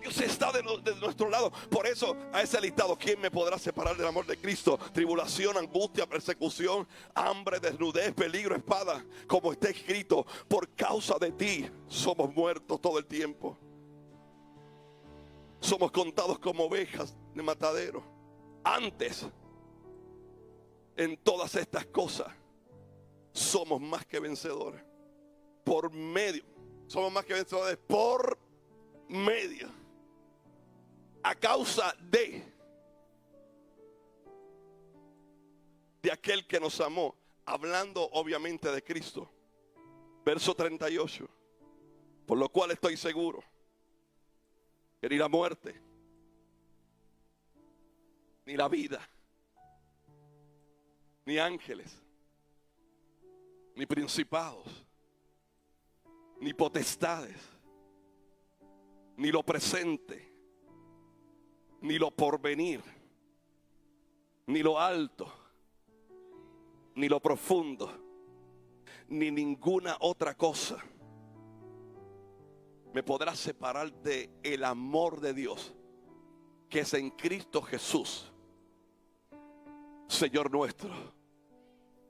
Speaker 2: Dios está de nuestro lado. Por eso a ese listado: ¿quién me podrá separar del amor de Cristo? Tribulación, angustia, persecución, hambre, desnudez, peligro, espada. Como está escrito: por causa de ti somos muertos todo el tiempo. Somos contados como ovejas de matadero. Antes, en todas estas cosas, somos más que vencedores. Por medio. Somos más que vencedores por medio. A causa de aquel que nos amó. Hablando obviamente de Cristo. Verso 38. Por lo cual estoy seguro que ni la muerte, ni la vida, ni ángeles, ni principados, ni potestades, ni lo presente, ni lo porvenir, ni lo alto, ni lo profundo, ni ninguna otra cosa me podrá separar de el amor de Dios que es en Cristo Jesús, Señor nuestro.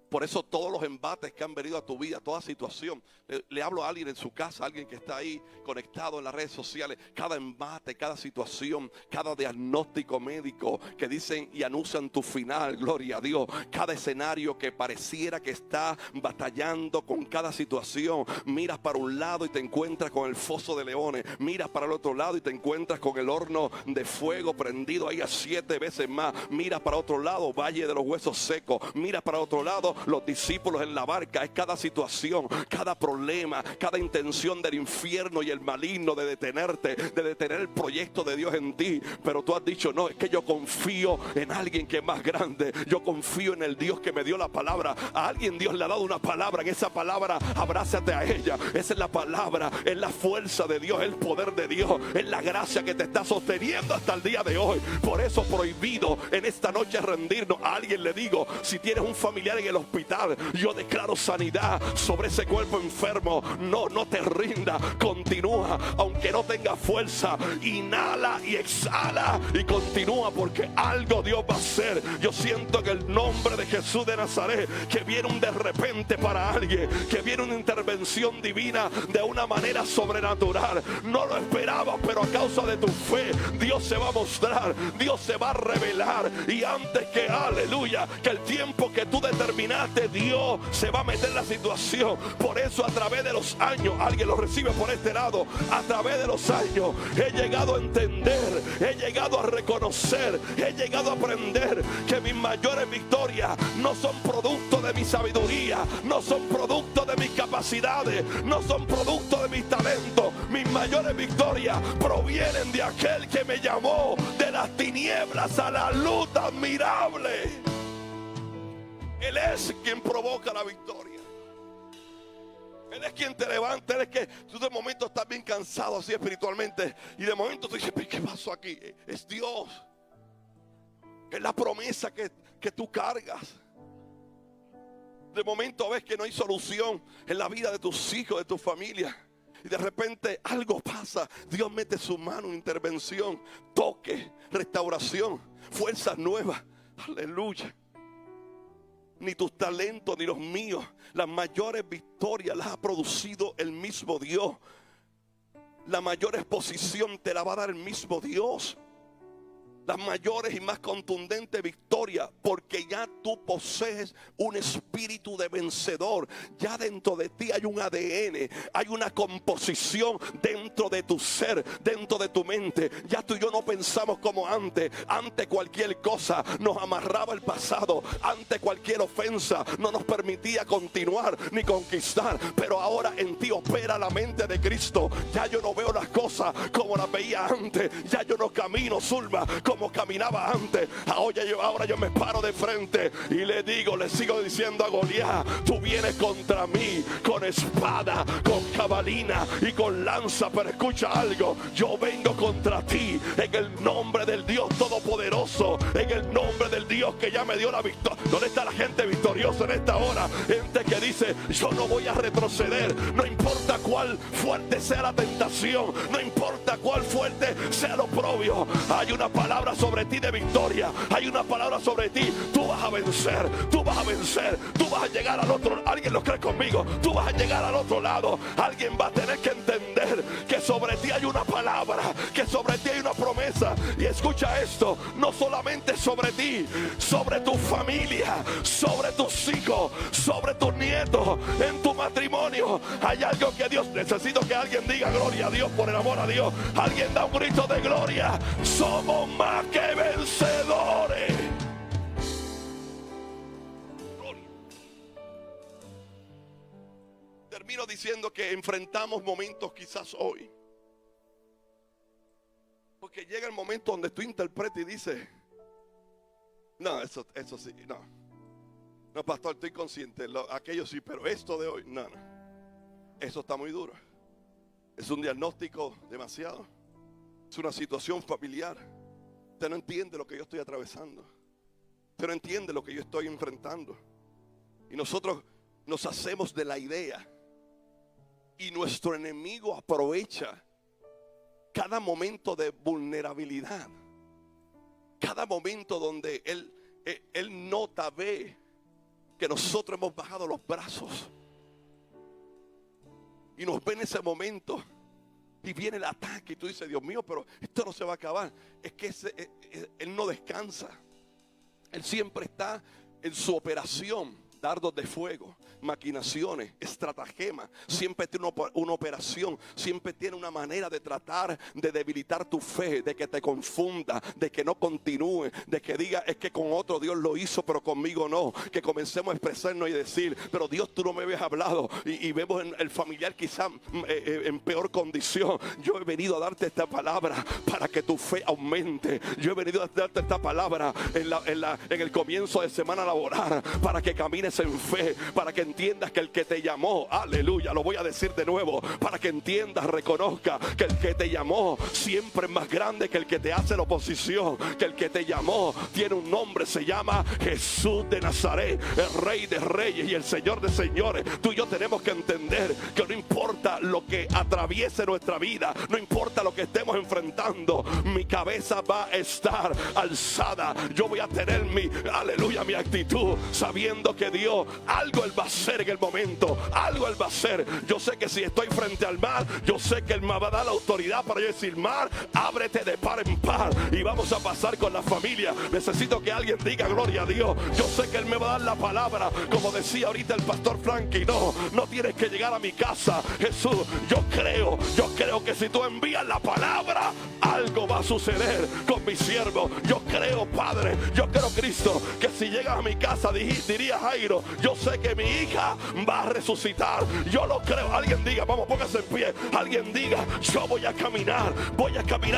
Speaker 2: Por eso todos los embates que han venido a tu vida, toda situación, le hablo a alguien en su casa, a alguien que está ahí conectado en las redes sociales. Cada embate, cada situación, cada diagnóstico médico que dicen y anuncian tu final, gloria a Dios. Cada escenario que pareciera que está batallando con cada situación. Miras para un lado y te encuentras con el foso de leones. Miras para el otro lado y te encuentras con el horno de fuego prendido ahí a 7 veces más. Miras para otro lado, valle de los huesos secos. Miras para otro lado, los discípulos en la barca. Es cada situación, cada problema, cada intención del infierno y el maligno de detenerte, de detener el proyecto de Dios en ti. Pero tú has dicho: no, es que yo confío en alguien que es más grande. Yo confío en el Dios que me dio la palabra. A alguien Dios le ha dado una palabra. En esa palabra abrázate a ella. Esa es la palabra, es la fuerza de Dios, es el poder de Dios, es la gracia que te está sosteniendo hasta el día de hoy. Por eso prohibido en esta noche rendirnos. A alguien le digo: si tienes un familiar en el hospital, yo declaro sanidad sobre ese cuerpo enfermo. No te rinda, continúa, aunque no tenga fuerza. Inhala y exhala y continúa, porque algo Dios va a hacer. Yo siento que el nombre de Jesús de Nazaret, que viene un de repente para alguien, que viene una intervención divina de una manera sobrenatural. No lo esperaba, pero a causa de tu fe, Dios se va a mostrar, Dios se va a revelar. Y antes que, aleluya, que el tiempo que tú determinaste, Dios se va a meter en la situación. Por eso a través de los años, alguien lo recibe por este lado, a través de los años he llegado a entender, he llegado a reconocer, he llegado a aprender que mis mayores victorias no son producto de mi sabiduría, no son producto de mis capacidades, no son producto de mis talentos. Mis mayores victorias provienen de aquel que me llamó de las tinieblas a la luz admirable. Él es quien provoca la victoria. Él es quien te levanta. Él es que tú de momento estás bien cansado así espiritualmente, y de momento tú dices: ¿qué pasó aquí? Es Dios. Es la promesa que tú cargas. De momento ves que no hay solución en la vida de tus hijos, de tu familia. y de repente algo pasa. Dios mete su mano, intervención, toque, restauración, fuerzas nuevas. Aleluya. Ni tus talentos ni los míos, las mayores victorias las ha producido el mismo Dios. La mayor exposición te la va a dar el mismo Dios. Las mayores y más contundentes victorias, porque ya tú posees un espíritu de vencedor. Ya dentro de ti hay un ADN, hay una composición dentro de tu ser, dentro de tu mente. Ya tú y yo no pensamos como antes. Antes cualquier cosa nos amarraba el pasado. Antes cualquier ofensa no nos permitía continuar ni conquistar. Pero ahora en ti opera la mente de Cristo. Ya yo no veo las cosas como las veía antes. Ya yo no camino, Zulma, como caminaba antes. Ahora yo me paro de frente y le sigo diciendo a Goliat: tú vienes contra mí con espada, con jabalina y con lanza, pero escucha algo, yo vengo contra ti en el nombre del Dios Todopoderoso, en el nombre del Dios que ya me dio la victoria. ¿Dónde está la gente victoriosa en esta hora? Gente que dice: yo no voy a retroceder, no importa cuál fuerte sea la tentación, no importa cuál fuerte sea lo oprobio. Hay una palabra sobre ti de victoria, hay una palabra sobre ti. Tú vas a vencer, tú vas a vencer, tú vas a llegar al otro lado. Alguien lo cree conmigo, tú vas a llegar al otro lado. Alguien va a tener que entender que sobre ti hay una palabra, que sobre ti hay una promesa. Y escucha esto, no solamente sobre ti, sobre tu familia, sobre tus hijos, sobre tus nietos, en tu matrimonio. Hay algo que Dios, necesito que alguien diga gloria a Dios, por el amor a Dios. Alguien da un grito de gloria. Somos más que vencedores. Termino diciendo que enfrentamos momentos quizás hoy, porque llega el momento donde tú interpretas y dices: no, eso sí, no, pastor, estoy consciente, aquello sí, pero esto de hoy, no, eso está muy duro. Es un diagnóstico demasiado, es una situación familiar. Usted no entiende lo que yo estoy atravesando. Usted no entiende lo que yo estoy enfrentando. Y nosotros nos hacemos de la idea. Y nuestro enemigo aprovecha cada momento de vulnerabilidad. Cada momento donde él nota, ve que nosotros hemos bajado los brazos. Y nos ve en ese momento. Y viene el ataque y tú dices: Dios mío, pero esto no se va a acabar. Es que él no descansa. Él siempre está en su operación. Dardos de fuego, maquinaciones, estratagemas. Siempre tiene una operación. Siempre tiene una manera de tratar de debilitar tu fe, de que te confunda, de que no continúe, de que diga: es que con otro Dios lo hizo, pero conmigo no. Que comencemos a expresarnos y decir: pero Dios, tú no me habías hablado. Y vemos el familiar quizá en peor condición. Yo he venido a darte esta palabra para que tu fe aumente. Yo he venido a darte esta palabra en el comienzo de semana laboral, para que camines en fe, para que entiendas que el que te llamó, aleluya, lo voy a decir de nuevo, para que entiendas, reconozca que el que te llamó siempre es más grande que el que te hace la oposición, que el que te llamó tiene un nombre, se llama Jesús de Nazaret, el Rey de Reyes y el Señor de Señores. Tú y yo tenemos que entender que no importa lo que atraviese nuestra vida, no importa lo que estemos enfrentando, mi cabeza va a estar alzada. Yo voy a tener mi actitud, sabiendo que Dios algo Él va a hacer en el momento, algo Él va a hacer. Yo sé que si estoy frente al mar, yo sé que Él me va a dar la autoridad para yo decir: mar, ábrete de par en par. Y vamos a pasar con la familia. Necesito que alguien diga gloria a Dios. Yo sé que Él me va a dar la palabra, como decía ahorita el pastor Frankie. No tienes que llegar a mi casa, Jesús. Yo creo que si tú envías la palabra, algo va a suceder con mi siervo. Yo creo, Padre, yo creo, Cristo, que si llegas a mi casa, diría Jairo: yo sé que mi hija va a resucitar. Yo lo creo. Alguien diga, vamos, póngase en pie. Alguien diga: yo voy a caminar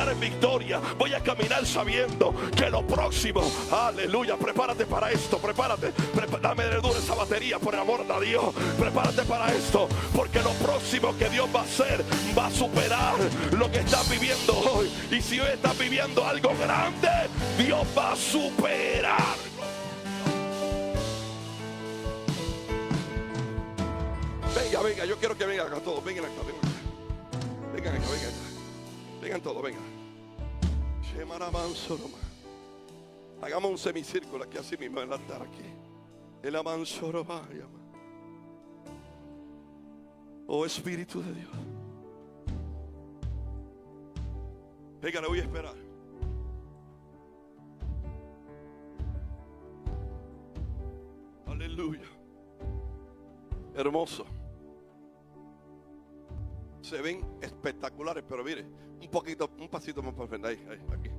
Speaker 2: en victoria, voy a caminar sabiendo que lo próximo, aleluya, prepárate para esto, prepárate, dame de duro esa batería, por el amor de Dios. Prepárate para esto, porque lo próximo que Dios va a hacer va a superar lo que estás viviendo hoy. Y si hoy estás viviendo algo grande, Dios va a superar. Venga, yo quiero que vengan acá todos, vengan acá. Vengan acá, vengan acá. Vengan todos, vengan. Hagamos un semicírculo aquí así mismo en el altar aquí. El amansoro vaya. Oh Espíritu de Dios. Venga, le voy a esperar. Aleluya. Hermoso. Se ven espectaculares, pero mire, un pasito más para frente. Ahí, aquí.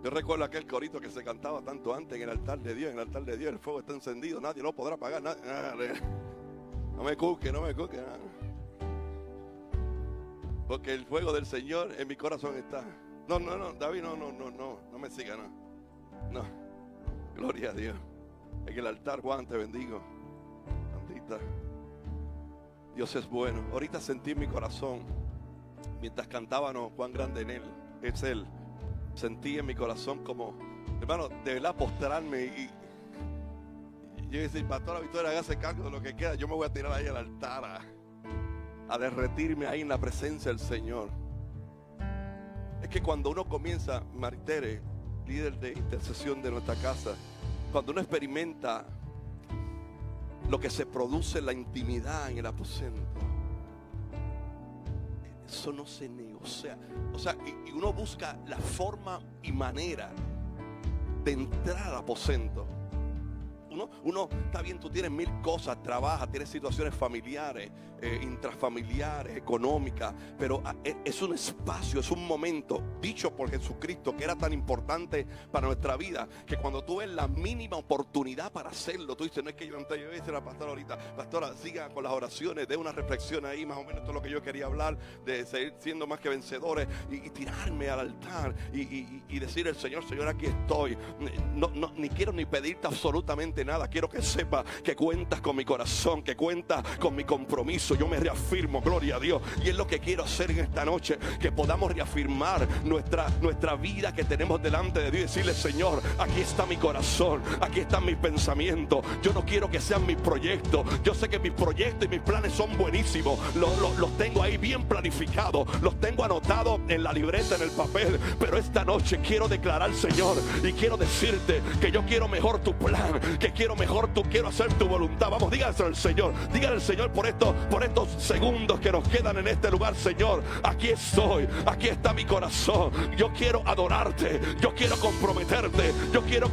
Speaker 2: Yo recuerdo aquel corito que se cantaba tanto antes en el altar de Dios. En el altar de Dios el fuego está encendido, nadie lo podrá apagar. No me cuque. Porque el fuego del Señor en mi corazón está. No, David, no me siga, no. Gloria a Dios. En el altar, Juan, te bendigo. Santita. Dios es bueno. Ahorita sentí en mi corazón, mientras cantábamos cuán grande en Él es Él. Sentí en mi corazón como, hermano, de verdad postrarme y yo decía, pastora Victoria, hágase cargo de lo que queda. Yo me voy a tirar ahí al altar a derretirme ahí en la presencia del Señor. Es que cuando uno comienza, Maritere, líder de intercesión de nuestra casa, cuando uno experimenta lo que se produce en la intimidad, en el aposento, eso no se negocia. O sea, y uno busca la forma y manera de entrar al aposento. Uno está bien, tú tienes mil cosas, trabajas, tienes situaciones familiares, intrafamiliares, económicas, pero es un espacio, es un momento dicho por Jesucristo que era tan importante para nuestra vida, que cuando tú ves la mínima oportunidad para hacerlo, tú dices, no es que yo voy a decir a la pastora ahorita, pastora, siga con las oraciones, dé una reflexión ahí, más o menos todo lo que yo quería hablar, de seguir siendo más que vencedores, y tirarme al altar y decir al Señor, Señor, aquí estoy. Ni quiero ni pedirte absolutamente nada. Quiero que sepa que cuentas con mi corazón, que cuentas con mi compromiso. Yo me reafirmo, gloria a Dios. Y es lo que quiero hacer en esta noche, que podamos reafirmar nuestra vida que tenemos delante de Dios y decirle, Señor, aquí está mi corazón, aquí están mis pensamientos. Yo no quiero que sean mis proyectos. Yo sé que mis proyectos y mis planes son buenísimos. Los tengo ahí bien planificados, los tengo anotados en la libreta, en el papel. Pero esta noche quiero declarar, Señor, y quiero decirte que yo quiero mejor tu plan, que quiero mejor quiero hacer tu voluntad. Vamos, dígaselo al Señor. Dígale al Señor por estos segundos que nos quedan en este lugar. Señor, aquí estoy, aquí está mi corazón. Yo quiero adorarte, yo quiero comprometerte, yo quiero,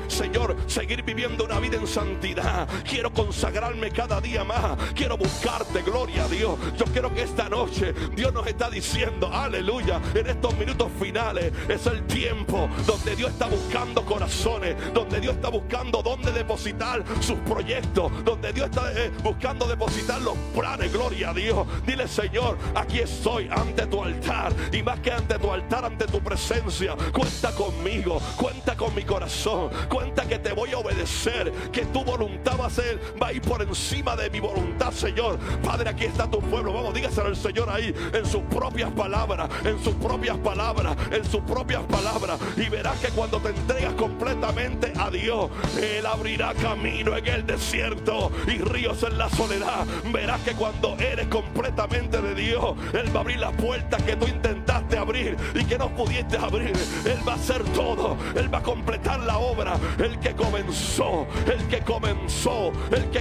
Speaker 2: Señor, seguir viviendo una vida en santidad. Quiero consagrarme cada día más. Quiero buscarte, gloria a Dios. Yo quiero que esta noche Dios nos está diciendo, aleluya, en estos minutos finales es el tiempo donde Dios está buscando corazones, donde Dios está buscando dónde depositar sus proyectos, donde Dios está buscando depositar los planes, gloria a Dios. Dile, Señor, aquí estoy ante tu altar, y más que ante tu altar, ante tu presencia. Cuenta conmigo, cuenta con mi corazón, cuenta que te voy a obedecer, que tu voluntad va a ir por encima de mi voluntad, Señor. Padre, aquí está tu pueblo. Vamos, dígaselo al Señor ahí, en sus propias palabras, en sus propias palabras, en sus propias palabras, y verás que cuando te entregas completamente a Dios, Él abrirá camino en el desierto y ríos en la soledad. Verás que cuando eres completamente de Dios, Él va a abrir las puertas que tú intentaste abrir y que no pudiste abrir. Él va a hacer todo, Él va a completar la obra. El que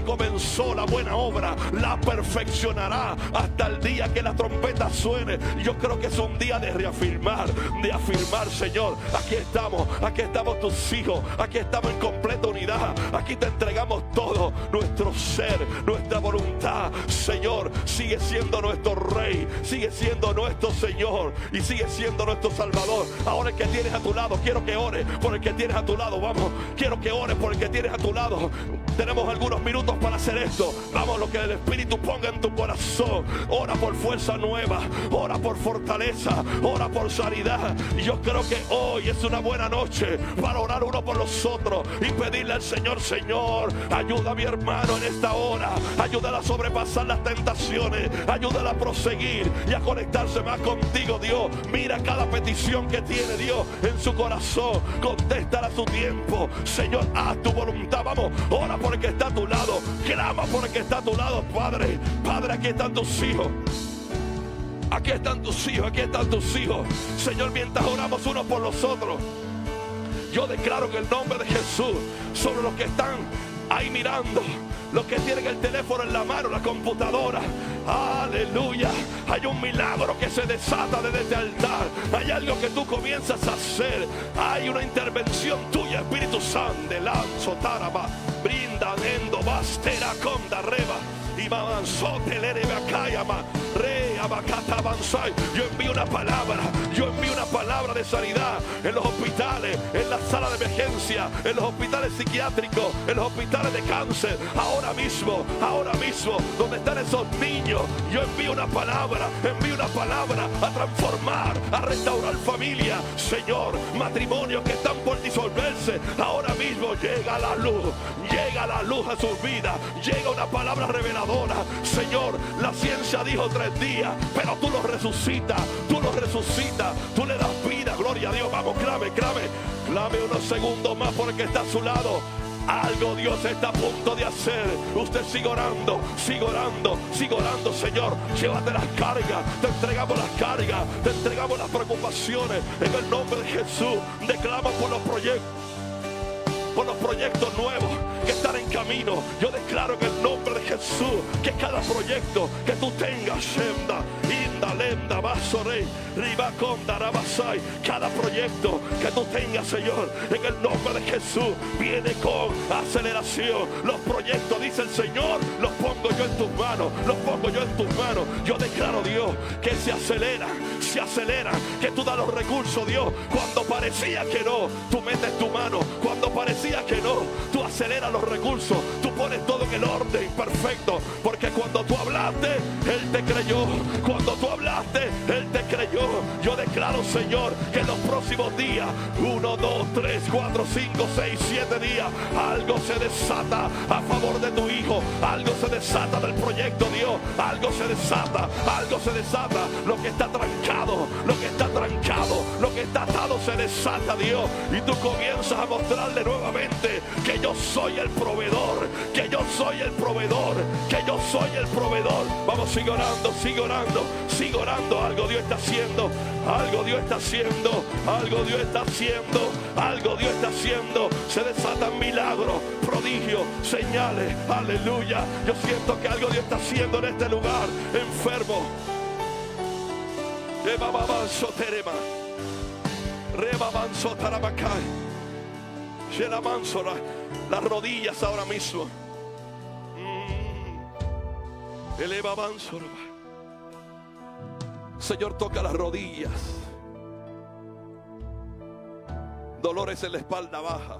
Speaker 2: comenzó la buena obra, la perfeccionará hasta el día que la trompeta suene. Yo creo que es un día de reafirmar, Señor, aquí estamos tus hijos, aquí estamos en completa unidad, aquí te entregamos todo, nuestro ser, nuestra voluntad. Señor, sigue siendo nuestro Rey, sigue siendo nuestro Señor y sigue siendo nuestro Salvador. Ahora el que tienes a tu lado, quiero que ores por el que tienes a tu lado. Vamos, quiero que ores por el que tienes a tu lado. Tenemos algunos minutos para hacer esto. Vamos, lo que el Espíritu ponga en tu corazón. Ora por fuerza nueva, ora por fortaleza, ora por sanidad. Y yo creo que hoy es una buena noche para orar uno por los otros y pedirle al Señor Señor, ayuda a mi hermano en esta hora. Ayúdala a sobrepasar las tentaciones. Ayúdala a proseguir y a conectarse más contigo, Dios. Mira cada petición que tiene, Dios, en su corazón. Contéstala a su tiempo. Señor, haz tu voluntad. Vamos, ora por el que está a tu lado. Clama por el que está a tu lado, Padre. Padre, aquí están tus hijos. Aquí están tus hijos, aquí están tus hijos. Señor, mientras oramos unos por los otros, yo declaro en el nombre de Jesús sobre los que están ahí mirando, los que tienen el teléfono en la mano, la computadora. Aleluya. Hay un milagro que se desata desde este altar. Hay algo que tú comienzas a hacer. Hay una intervención tuya, Espíritu Santo. Lanzo taraba, brinda, nendo, bastera, conda, reba. Y mamanzote, lerebe acayama, re, abacata, avanzai. Yo envío una palabra de sanidad en los hospitales, en la sala de emergencia, en los hospitales psiquiátricos, en los hospitales de cáncer. Ahora mismo, donde están esos niños, yo envío una palabra a transformar, a restaurar familia. Señor, matrimonios que están por disolverse, ahora mismo llega la luz a sus vidas, llega una palabra reveladora. Señor, la ciencia dijo 3 días, pero tú lo resucitas, tú le das vida. Gloria a Dios. Vamos, clame unos segundos más por el que está a su lado. Algo Dios está a punto de hacer. Usted sigue orando, Señor. Llévate las cargas, te entregamos las cargas, te entregamos las preocupaciones. En el nombre de Jesús, declamo por los proyectos nuevos que están en camino. Yo declaro en el nombre de Jesús que cada proyecto que tú tengas, Shemda, Inda, Lenda, Basorey, Ribaconda, Rabasai, cada proyecto que tú tengas, Señor, en el nombre de Jesús, viene con aceleración. Los proyectos, dice el Señor, los pongo yo en tus manos, Yo declaro, Dios, que se aceleran, que tú das los recursos, Dios. Cuando parecía que no, tú metes tu mano. Cuando parecía que no, tú aceleras los recursos. Tú pones todo en el orden perfecto. Porque cuando tú hablaste, Él te creyó. Cuando tú hablaste, Él te creyó. Yo declaro, Señor, que en los próximos días, 1, 2, 3, 4, 5, 6, 7 días, algo se desata a favor de tu hijo. Algo se desata del proyecto, Dios. Algo se desata. Lo que está trancado, lo que está atado se desata, Dios. Y tú comienzas a mostrarle nuevamente que yo soy el proveedor, que yo soy el proveedor. Vamos, sigue orando. Algo Dios está haciendo. Se desatan milagros, prodigios, señales. Aleluya. Yo siento que algo Dios está haciendo en este lugar. Enfermo, las rodillas ahora mismo. Señor, toca las rodillas. Dolores en la espalda baja,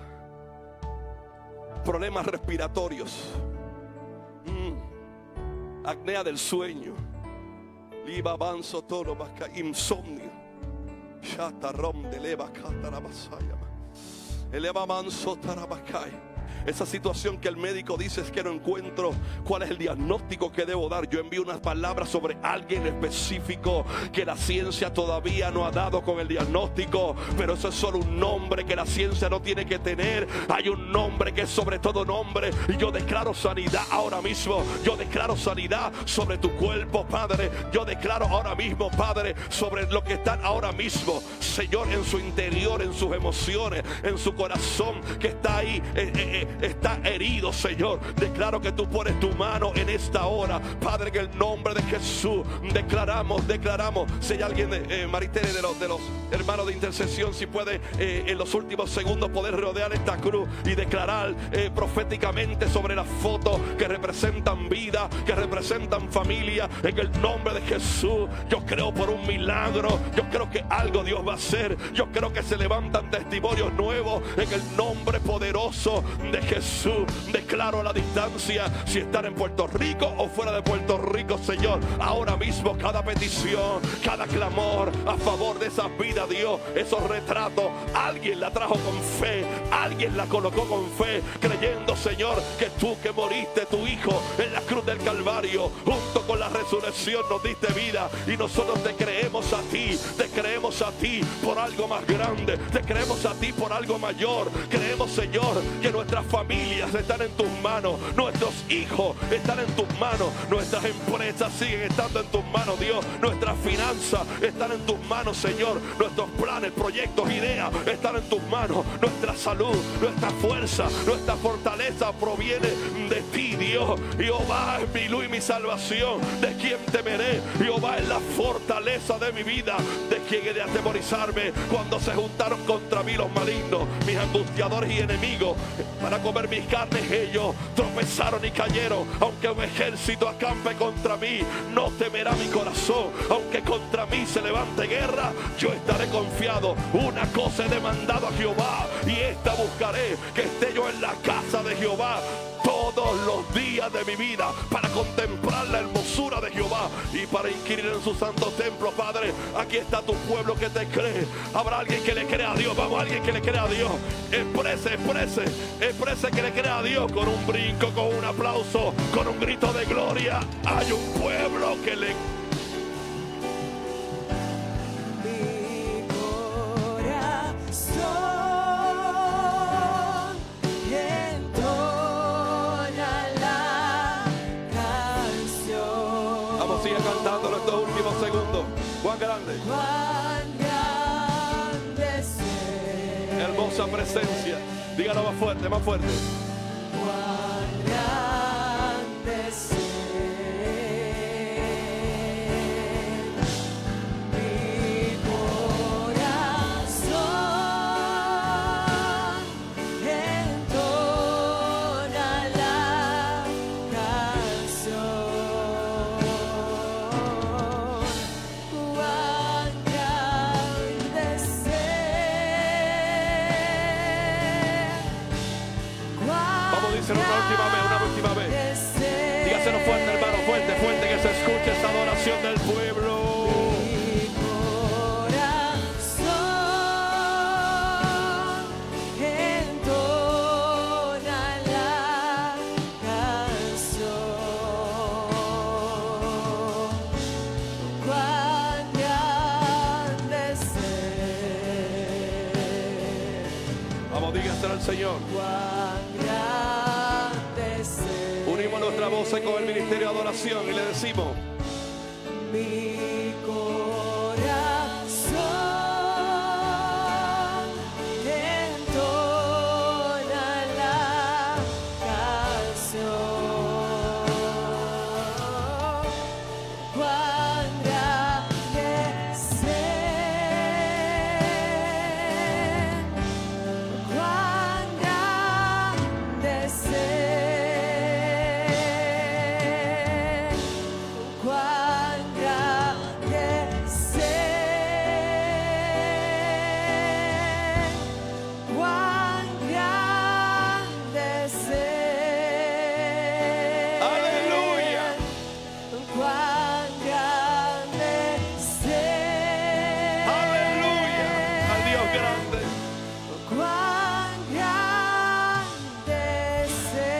Speaker 2: problemas respiratorios, apnea del sueño, insomnio, esa situación que el médico dice es que no encuentro cuál es el diagnóstico que debo dar. Yo envío unas palabras sobre alguien específico que la ciencia todavía no ha dado con el diagnóstico, pero eso es solo un nombre que la ciencia no tiene que tener. Hay un nombre que es sobre todo nombre, y yo declaro sanidad ahora mismo. Yo declaro sanidad sobre tu cuerpo, Padre. Yo declaro ahora mismo, Padre, sobre lo que están ahora mismo, Señor, en su interior, en sus emociones, en su corazón que está ahí, está herido, Señor. Declaro que tú pones tu mano en esta hora, Padre, en el nombre de Jesús. Declaramos. Si hay alguien, Maritere, de los hermanos de intercesión, si puede en los últimos segundos poder rodear esta cruz y declarar proféticamente sobre las fotos que representan vida, que representan familia, en el nombre de Jesús. Yo creo por un milagro. Yo creo que algo Dios va a hacer. Yo creo que se levantan testimonios nuevos en el nombre poderoso de Jesús, declaro a la distancia, si están en Puerto Rico o fuera de Puerto Rico, Señor, ahora mismo cada petición, cada clamor a favor de esas vidas, Dios, esos retratos, alguien la trajo con fe, alguien la colocó con fe, creyendo, Señor, que tú que moriste, tu Hijo, en la cruz del Calvario, junto con la resurrección nos diste vida, y nosotros te creemos a ti, te creemos a ti por algo más grande, te creemos a ti por algo mayor. Creemos, Señor, que nuestras familias están en tus manos, nuestros hijos están en tus manos, nuestras empresas siguen estando en tus manos, Dios, nuestras finanzas están en tus manos, Señor, nuestros planes, proyectos, ideas están en tus manos, nuestra salud, nuestra fuerza, nuestra fortaleza proviene de ti, Dios. Jehová es mi luz y mi salvación, ¿de quién temeré? Jehová es la fortaleza de mi vida, ¿de quién he de atemorizarme? Cuando se juntaron contra mí los malignos, mis angustiadores y enemigos, para comer mis carnes, ellos tropezaron y cayeron. Aunque un ejército acampe contra mí, no temerá mi corazón. Aunque contra mí se levante guerra, yo estaré confiado. Una cosa he demandado a Jehová, y esta buscaré, que esté yo en la casa de Jehová todos los días de mi vida, para contemplar la hermosura de Jehová y para inquirir en su santo templo. Padre, aquí está tu pueblo que te cree. Habrá alguien que le crea a Dios. Vamos, alguien que le crea a Dios. Exprese que le crea a Dios, con un brinco, con un aplauso, con un grito de gloria. Hay un pueblo que le...
Speaker 6: Mi corazón entona la canción.
Speaker 2: Vamos, sigue cantándolo estos últimos segundos. Cuán grande,
Speaker 6: Cuán grande es Él.
Speaker 2: hermosa presencia. Dígalo más fuerte, más fuerte.
Speaker 6: Cuán grande es Él. Mi corazón entona la canción. Cuán grande es Él.
Speaker 2: Vamos, díselo una última vez. Dígaselo fuerte, hermano, fuerte, fuerte, que se escuche esta adoración del pueblo.
Speaker 6: Mi corazón entona la canción. Cuán grande es Él.
Speaker 2: Vamos, dígaselo al Señor.
Speaker 6: Cuán grande es Él.
Speaker 2: Unimos nuestra voz con el ministerio de adoración y le decimos:
Speaker 6: Mi corazón entona la canción. Cuán grande es Él. Cuán grande es Él. Cuán grande es Él. Cuán grande es Él.
Speaker 2: ¡Aleluya!
Speaker 6: Cuán grande es Él.
Speaker 2: ¡Aleluya! Al Dios grande.
Speaker 6: Cuán grande es Él.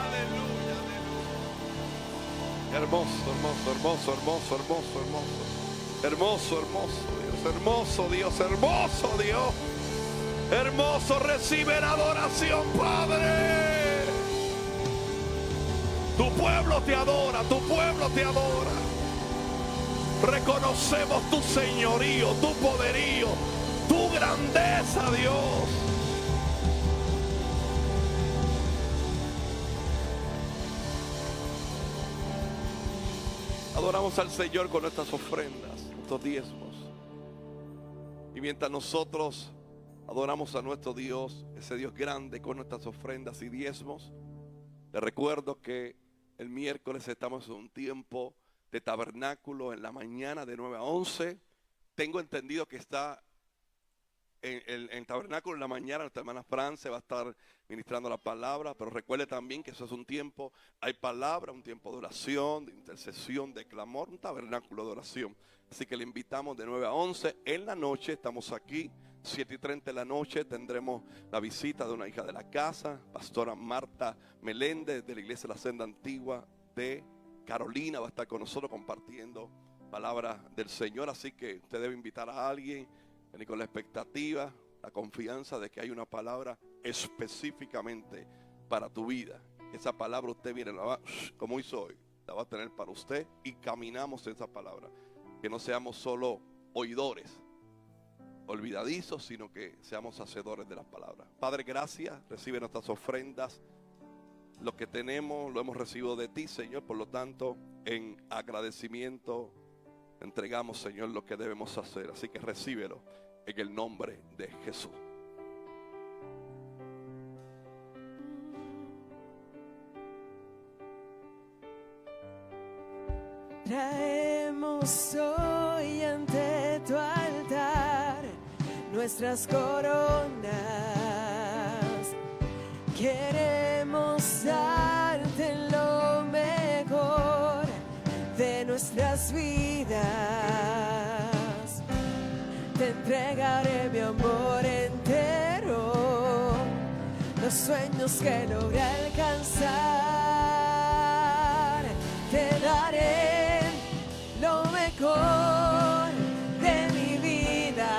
Speaker 2: ¡Aleluya! Hermoso, hermoso, hermoso, hermoso, hermoso, hermoso. Hermoso, hermoso Dios, hermoso Dios, hermoso Dios. Hermoso, recibe la adoración, Padre. Tu pueblo te adora, tu pueblo te adora. Reconocemos tu señorío, tu poderío, tu grandeza, Dios. Adoramos al Señor con nuestras ofrendas, nuestros diezmos. Y mientras nosotros adoramos a nuestro Dios, ese Dios grande, con nuestras ofrendas y diezmos, les recuerdo que el miércoles estamos en un tiempo de tabernáculo en la mañana de 9 a 11. tengo entendido que está en el tabernáculo en la mañana. Nuestra hermana Fran se va a estar ministrando la palabra, pero recuerde también que eso es un tiempo, hay palabra, un tiempo de oración, de intercesión, de clamor, un tabernáculo de oración. Así que le invitamos de 9 a 11 en la noche. Estamos aquí, 7:30 de la noche, tendremos la visita de una hija de la casa, pastora Marta Meléndez de la iglesia de la Senda Antigua de Carolina. Va a estar con nosotros compartiendo palabra del Señor. Así que usted debe invitar a alguien, venir con la expectativa, la confianza de que hay una palabra específicamente para tu vida. Esa palabra usted viene, como hizo hoy, la va a tener para usted y caminamos en esa palabra. Que no seamos solo oidores, olvidadizos, sino que seamos hacedores de la palabra. Padre, gracias, recibe nuestras ofrendas. Lo que tenemos lo hemos recibido de ti, Señor. Por lo tanto, en agradecimiento entregamos, Señor, lo que debemos hacer. Así que recíbelo en el nombre de Jesús.
Speaker 6: Traemos hoy ante tu altar nuestras coronas. Queremos darte lo mejor de nuestras vidas. Te entregaré mi amor entero, los sueños que logré alcanzar. Te daré lo mejor de mi vida.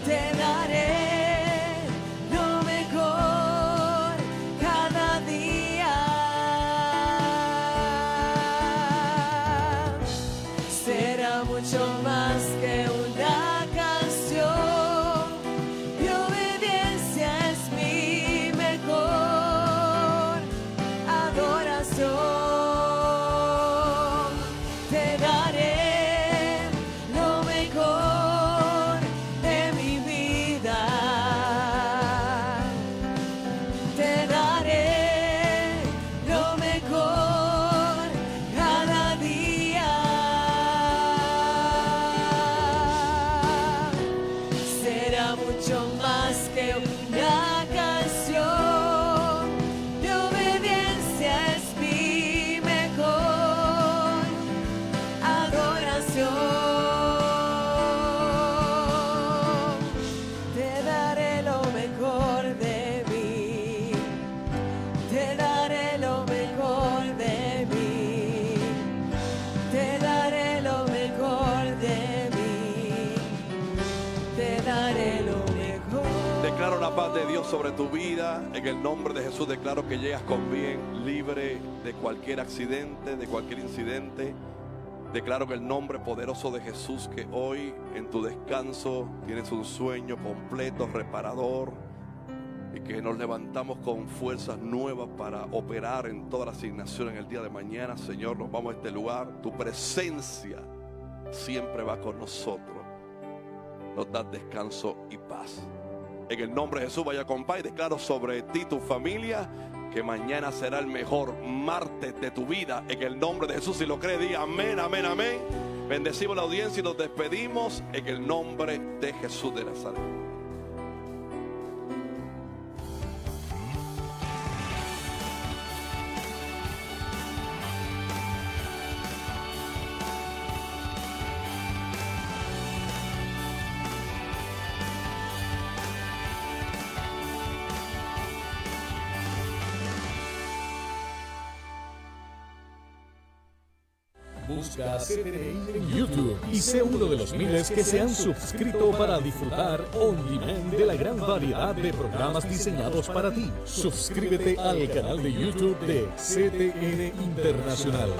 Speaker 6: Te daré lo mejor cada día. Será mucho más que una canción. Mi obediencia es mi mejor adoración. Te daré lo mejor de mi vida. Te daré lo mejor cada día. Será mucho más que una canción. Mi obediencia es mi mejor adoración. Te daré lo mejor de mí. Te daré lo mejor de mí. Te daré lo mejor de mí. Te daré lo mejor.
Speaker 2: Declaro la paz de Dios sobre tu vida. En el nombre de Jesús declaro que llegas con bien, libre de cualquier accidente, de cualquier incidente. Declaro en el nombre poderoso de Jesús que hoy en tu descanso tienes un sueño completo, reparador, y que nos levantamos con fuerzas nuevas para operar en toda la asignación en el día de mañana. Señor, nos vamos a este lugar. Tu presencia siempre va con nosotros. Nos da descanso y paz. En el nombre de Jesús, vaya compa, y declaro sobre ti, tu familia, que mañana será el mejor martes de tu vida. En el nombre de Jesús, si lo cree, diga amén, amén, amén. Bendecimos la audiencia y nos despedimos en el nombre de Jesús de Nazaret.
Speaker 1: Busca CTN en YouTube y sé uno de los miles que se han suscrito para disfrutar on demand de la gran variedad de programas diseñados para ti. Suscríbete al canal de YouTube de CTN Internacional.